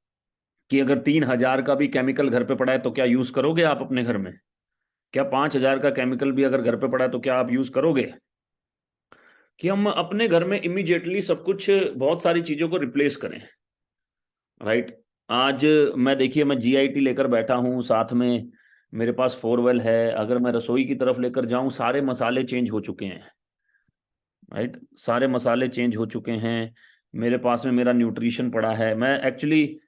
कि अगर 3,000 का भी केमिकल घर पे पड़ा है तो क्या यूज करोगे आप अपने घर में, क्या 5,000 का केमिकल भी अगर घर पे पड़ा है तो क्या आप यूज करोगे, कि हम अपने घर में इमीडिएटली सब कुछ, बहुत सारी चीजों को रिप्लेस करें, राइट। आज मैं, देखिए, मैं GIT लेकर बैठा हूं, साथ में मेरे पास 4 वेल है। अगर मैं रसोई की तरफ लेकर जाऊं, सारे मसाले चेंज हो चुके हैं, राइट। सारे मसाले चेंज हो चुके हैं। मेरे पास में मेरा न्यूट्रिशन पड़ा है। मैं एक्चुअली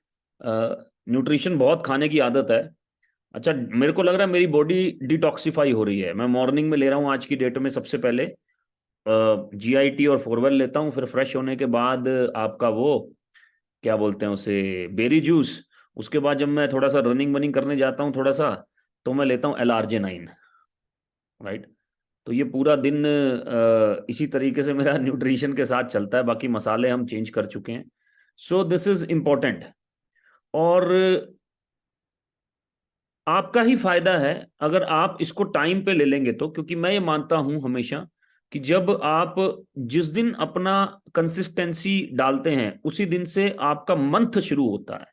न्यूट्रिशन बहुत खाने की आदत है। अच्छा, मेरे को लग रहा है मेरी बॉडी डिटॉक्सिफाई हो रही है। मैं मॉर्निंग में ले रहा हूँ आज की डेट में, सबसे पहले GIT और 4 वेल लेता हूँ, फिर फ्रेश होने के बाद आपका वो क्या बोलते हैं उसे, बेरी जूस। उसके बाद जब मैं थोड़ा सा रनिंग वनिंग करने जाता हूँ थोड़ा सा, तो मैं लेता हूँ LRJ9, राइट। तो ये पूरा दिन इसी तरीके से मेरा न्यूट्रिशन के साथ चलता है। बाकी मसाले हम चेंज कर चुके हैं। सो दिस इज इम्पोर्टेंट, और आपका ही फायदा है अगर आप इसको टाइम पे ले लेंगे तो। क्योंकि मैं ये मानता हूं हमेशा कि जब आप जिस दिन अपना कंसिस्टेंसी डालते हैं उसी दिन से आपका मंथ शुरू होता है,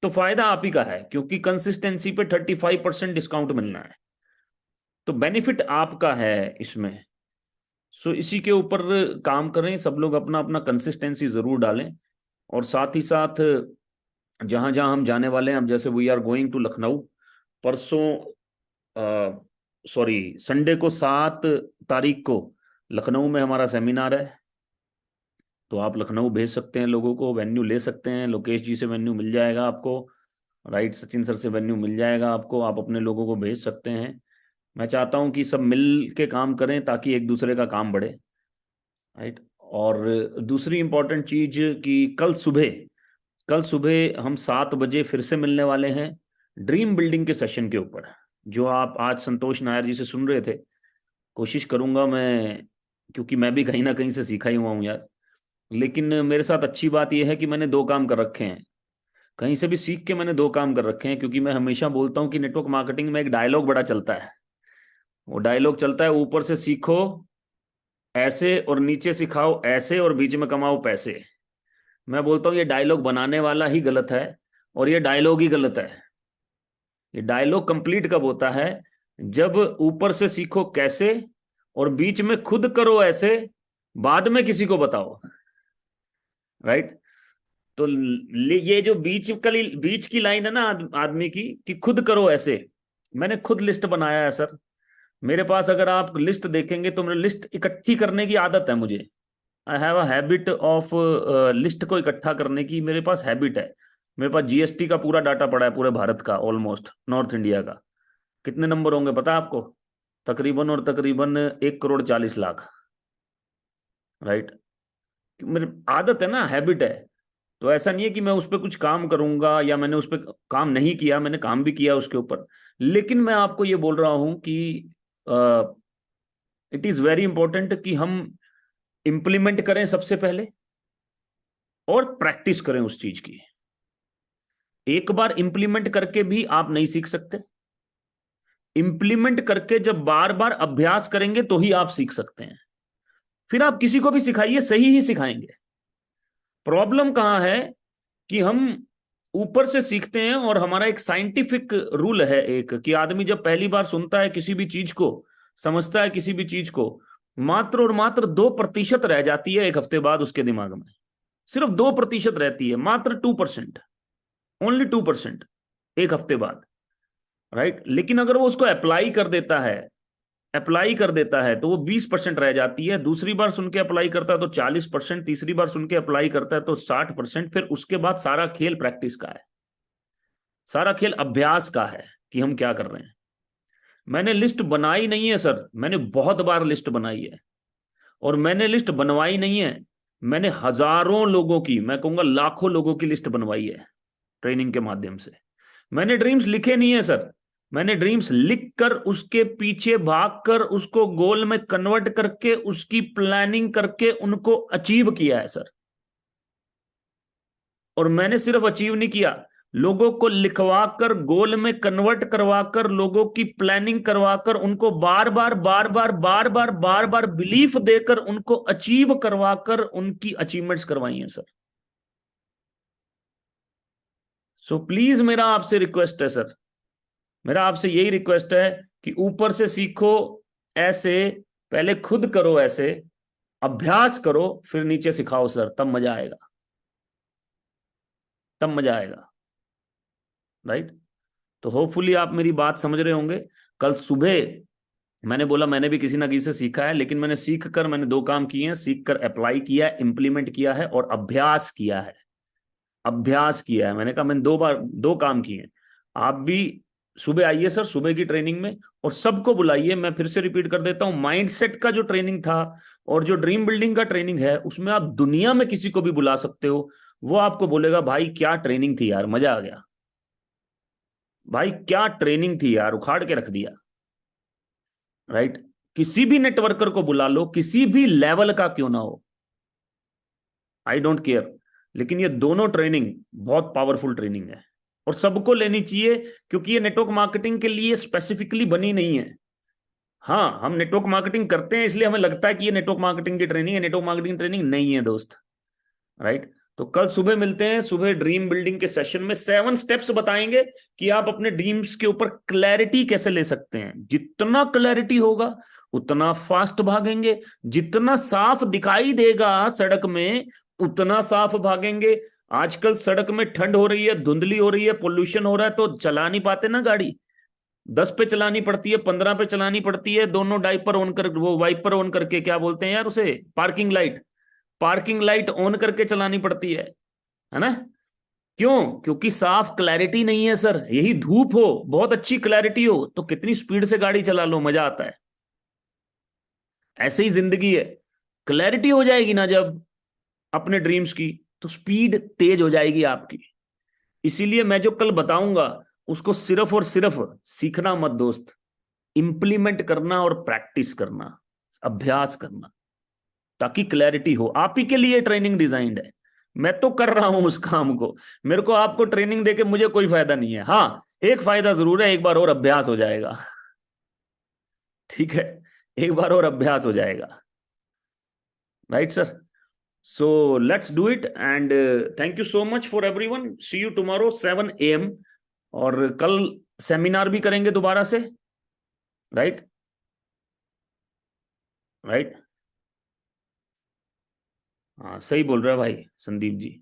तो फायदा आप ही का है, क्योंकि कंसिस्टेंसी पे 35% डिस्काउंट मिलना है, तो बेनिफिट आपका है इसमें। सो इसी के ऊपर काम करें सब लोग, अपना अपना कंसिस्टेंसी जरूर डालें। और साथ ही साथ जहां जहां हम जाने वाले हैं, अब जैसे we are going to Lucknow परसों, सॉरी, संडे को 7 तारीख को लखनऊ में हमारा सेमिनार है। तो आप लखनऊ भेज सकते हैं लोगों को, वेन्यू ले सकते हैं। लोकेश जी से वेन्यू मिल जाएगा आपको, राइट। सचिन सर से वेन्यू मिल जाएगा आपको, आप अपने लोगों को भेज सकते हैं। मैं चाहता हूं कि सब मिल के काम करें ताकि एक दूसरे का काम बढ़े, राइट। और दूसरी इंपॉर्टेंट चीज कि कल सुबह हम 7 बजे फिर से मिलने वाले हैं ड्रीम बिल्डिंग के सेशन के ऊपर, जो आप आज संतोष नायर जी से सुन रहे थे। कोशिश करूंगा मैं, क्योंकि मैं भी कहीं ना कहीं से सीखा ही हुआ हूं यार। लेकिन मेरे साथ अच्छी बात यह है कि मैंने 2 काम कर रखे हैं, कहीं से भी सीख के मैंने 2 काम कर रखे हैं। क्योंकि मैं हमेशा बोलता हूं कि नेटवर्क मार्केटिंग में एक डायलॉग बड़ा चलता है। वो डायलॉग चलता है, ऊपर से सीखो ऐसे और नीचे सिखाओ ऐसे और बीच में कमाओ पैसे। मैं बोलता हूँ ये डायलॉग बनाने वाला ही गलत है, और ये डायलॉग ही गलत है। ये डायलॉग कंप्लीट कब होता है, जब ऊपर से सीखो कैसे और बीच में खुद करो ऐसे, बाद में किसी को बताओ, राइट। तो ये जो बीच की लाइन है ना आदमी की, कि खुद करो ऐसे, मैंने खुद लिस्ट बनाया है सर। मेरे पास अगर आप लिस्ट देखेंगे तो मेरी लिस्ट इकट्ठी करने की आदत है मुझे। I have a habit of list को इकट्ठा करने की, मेरे पास हैबिट है। मेरे पास GST का पूरा डाटा पड़ा है, पूरे भारत का, ऑलमोस्ट नॉर्थ इंडिया का। कितने नंबर होंगे पता है आपको? तकरीबन और तकरीबन 1,40,00,000, राइट। मेरी आदत है ना, हैबिट है। तो ऐसा नहीं है कि मैं उस पर कुछ काम करूंगा या मैंने उस पर काम नहीं किया, मैंने काम भी किया उसके ऊपर। लेकिन मैं आपको ये बोल रहा हूं कि इट इज वेरी इंपॉर्टेंट कि हम इंप्लीमेंट करें सबसे पहले, और प्रैक्टिस करें उस चीज की। एक बार इंप्लीमेंट करके भी आप नहीं सीख सकते। इंप्लीमेंट करके जब बार बार अभ्यास करेंगे तो ही आप सीख सकते हैं। फिर आप किसी को भी सिखाइए, सही ही सिखाएंगे। प्रॉब्लम कहां है कि हम ऊपर से सीखते हैं, और हमारा एक साइंटिफिक रूल है एक, कि आदमी जब पहली बार सुनता है किसी भी चीज को, समझता है किसी भी चीज को, मात्र और मात्र 2% रह जाती है एक हफ्ते बाद उसके दिमाग में। सिर्फ 2% रहती है, मात्र 2%, ओनली 2% एक हफ्ते बाद, राइट। लेकिन अगर वो उसको अप्लाई कर देता है तो वो 20% रह जाती है। दूसरी बार सुन के अप्लाई करता है तो 40%, तीसरी बार सुन के अप्लाई करता है तो 60%। फिर उसके बाद सारा खेल प्रैक्टिस का है, सारा खेल अभ्यास का है कि हम क्या कर रहे हैं। मैंने लिस्ट बनाई नहीं है सर, मैंने बहुत बार लिस्ट बनाई है। और मैंने लिस्ट बनवाई नहीं है, मैंने हजारों लोगों की, मैं कहूंगा लाखों लोगों की लिस्ट बनवाई है ट्रेनिंग के माध्यम से। मैंने ड्रीम्स लिखे नहीं है सर, मैंने ड्रीम्स लिख कर उसके पीछे भाग कर उसको गोल में कन्वर्ट करके उसकी प्लानिंग करके उनको अचीव किया है सर। और मैंने सिर्फ अचीव नहीं किया, लोगों को लिखवा कर गोल में कन्वर्ट करवा कर लोगों की प्लानिंग करवा कर उनको बार बार बार बार बार बार बार बार बिलीफ देकर उनको अचीव करवा कर उनकी अचीवमेंट्स करवाई हैं सर। सो प्लीज मेरा आपसे रिक्वेस्ट है सर, मेरा आपसे यही रिक्वेस्ट है कि ऊपर से सीखो ऐसे, पहले खुद करो ऐसे, अभ्यास करो, फिर नीचे सिखाओ सर, तब मजा आएगा, तब मजा आएगा। राइट? तो होपफुली आप मेरी बात समझ रहे होंगे। कल सुबह मैंने बोला मैंने भी किसी ना किसी से सीखा है, लेकिन मैंने सीख कर मैंने दो काम किए हैं, सीख कर अप्लाई किया है, इंप्लीमेंट किया है और अभ्यास किया है। अभ्यास किया है, मैंने कहा मैंने दो काम किए हैं। आप भी सुबह आइए सर, सुबह की ट्रेनिंग में, और सबको बुलाइए। मैं फिर से रिपीट कर देता हूं, माइंडसेट का जो ट्रेनिंग था और जो ड्रीम बिल्डिंग का ट्रेनिंग है, उसमें आप दुनिया में किसी को भी बुला सकते हो, वो आपको बोलेगा भाई क्या ट्रेनिंग थी यार, मजा आ गया, भाई क्या ट्रेनिंग थी यार, उखाड़ के रख दिया। राइट? किसी भी नेटवर्कर को बुला लो, किसी भी लेवल का क्यों ना हो, आई डोंट केयर, लेकिन ये दोनों ट्रेनिंग बहुत पावरफुल ट्रेनिंग है और सबको लेनी चाहिए, क्योंकि ये नेटवर्क मार्केटिंग के लिए स्पेसिफिकली बनी नहीं है। हाँ, हम नेटवर्क मार्केटिंग करते हैं इसलिए हमें लगता है कि ये नेटवर्क मार्केटिंग की ट्रेनिंग है, नेटवर्क मार्केटिंग ट्रेनिंग नहीं है दोस्त। राइट? तो कल सुबह मिलते हैं, सुबह ड्रीम बिल्डिंग के सेशन में 7 स्टेप्स बताएंगे कि आप अपने ड्रीम्स के ऊपर क्लैरिटी कैसे ले सकते हैं। जितना क्लैरिटी होगा उतना फास्ट भागेंगे, जितना साफ दिखाई देगा सड़क में उतना साफ भागेंगे। आजकल सड़क में ठंड हो रही है, धुंधली हो रही है, पोल्यूशन हो रहा है, तो चला नहीं पाते ना गाड़ी, 10 पे चलानी पड़ती है, 15 पे चलानी पड़ती है, दोनों डाइपर ऑन कर, वो वाइपर ऑन करके, क्या बोलते हैं यार उसे, पार्किंग लाइट ऑन करके चलानी पड़ती है ना? क्यों? क्योंकि साफ क्लैरिटी नहीं है सर। यही धूप हो, बहुत अच्छी क्लैरिटी हो, तो कितनी स्पीड से गाड़ी चला लो, मजा आता है। ऐसे ही जिंदगी है, क्लैरिटी हो जाएगी ना जब अपने ड्रीम्स की, तो स्पीड तेज हो जाएगी आपकी। इसीलिए मैं जो कल बताऊंगा उसको सिर्फ और सिर्फ सीखना मत दोस्त, इंप्लीमेंट करना और प्रैक्टिस करना, अभ्यास करना, ताकि क्लैरिटी हो। आप ही के लिए ट्रेनिंग डिजाइंड है, मैं तो कर रहा हूं उस काम को, मेरे को आपको ट्रेनिंग देके मुझे कोई फायदा नहीं है। हाँ, एक फायदा जरूर है, एक बार और अभ्यास हो जाएगा। ठीक है, एक बार और अभ्यास हो जाएगा। Right sir? So let's do it, and thank you so much for everyone. See you tomorrow 7 AM, और कल सेमिनार भी करेंगे दोबारा से। राइट? राइट? हाँ, सही बोल रहा है भाई संदीप जी।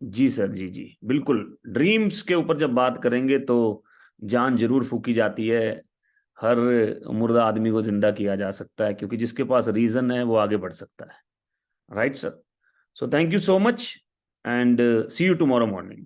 जी सर, जी जी बिल्कुल। ड्रीम्स के ऊपर जब बात करेंगे तो जान जरूर फूकी जाती है, हर मुर्दा आदमी को जिंदा किया जा सकता है, क्योंकि जिसके पास रीजन है वो आगे बढ़ सकता है। Right sir? So thank you so much, and see you tomorrow morning.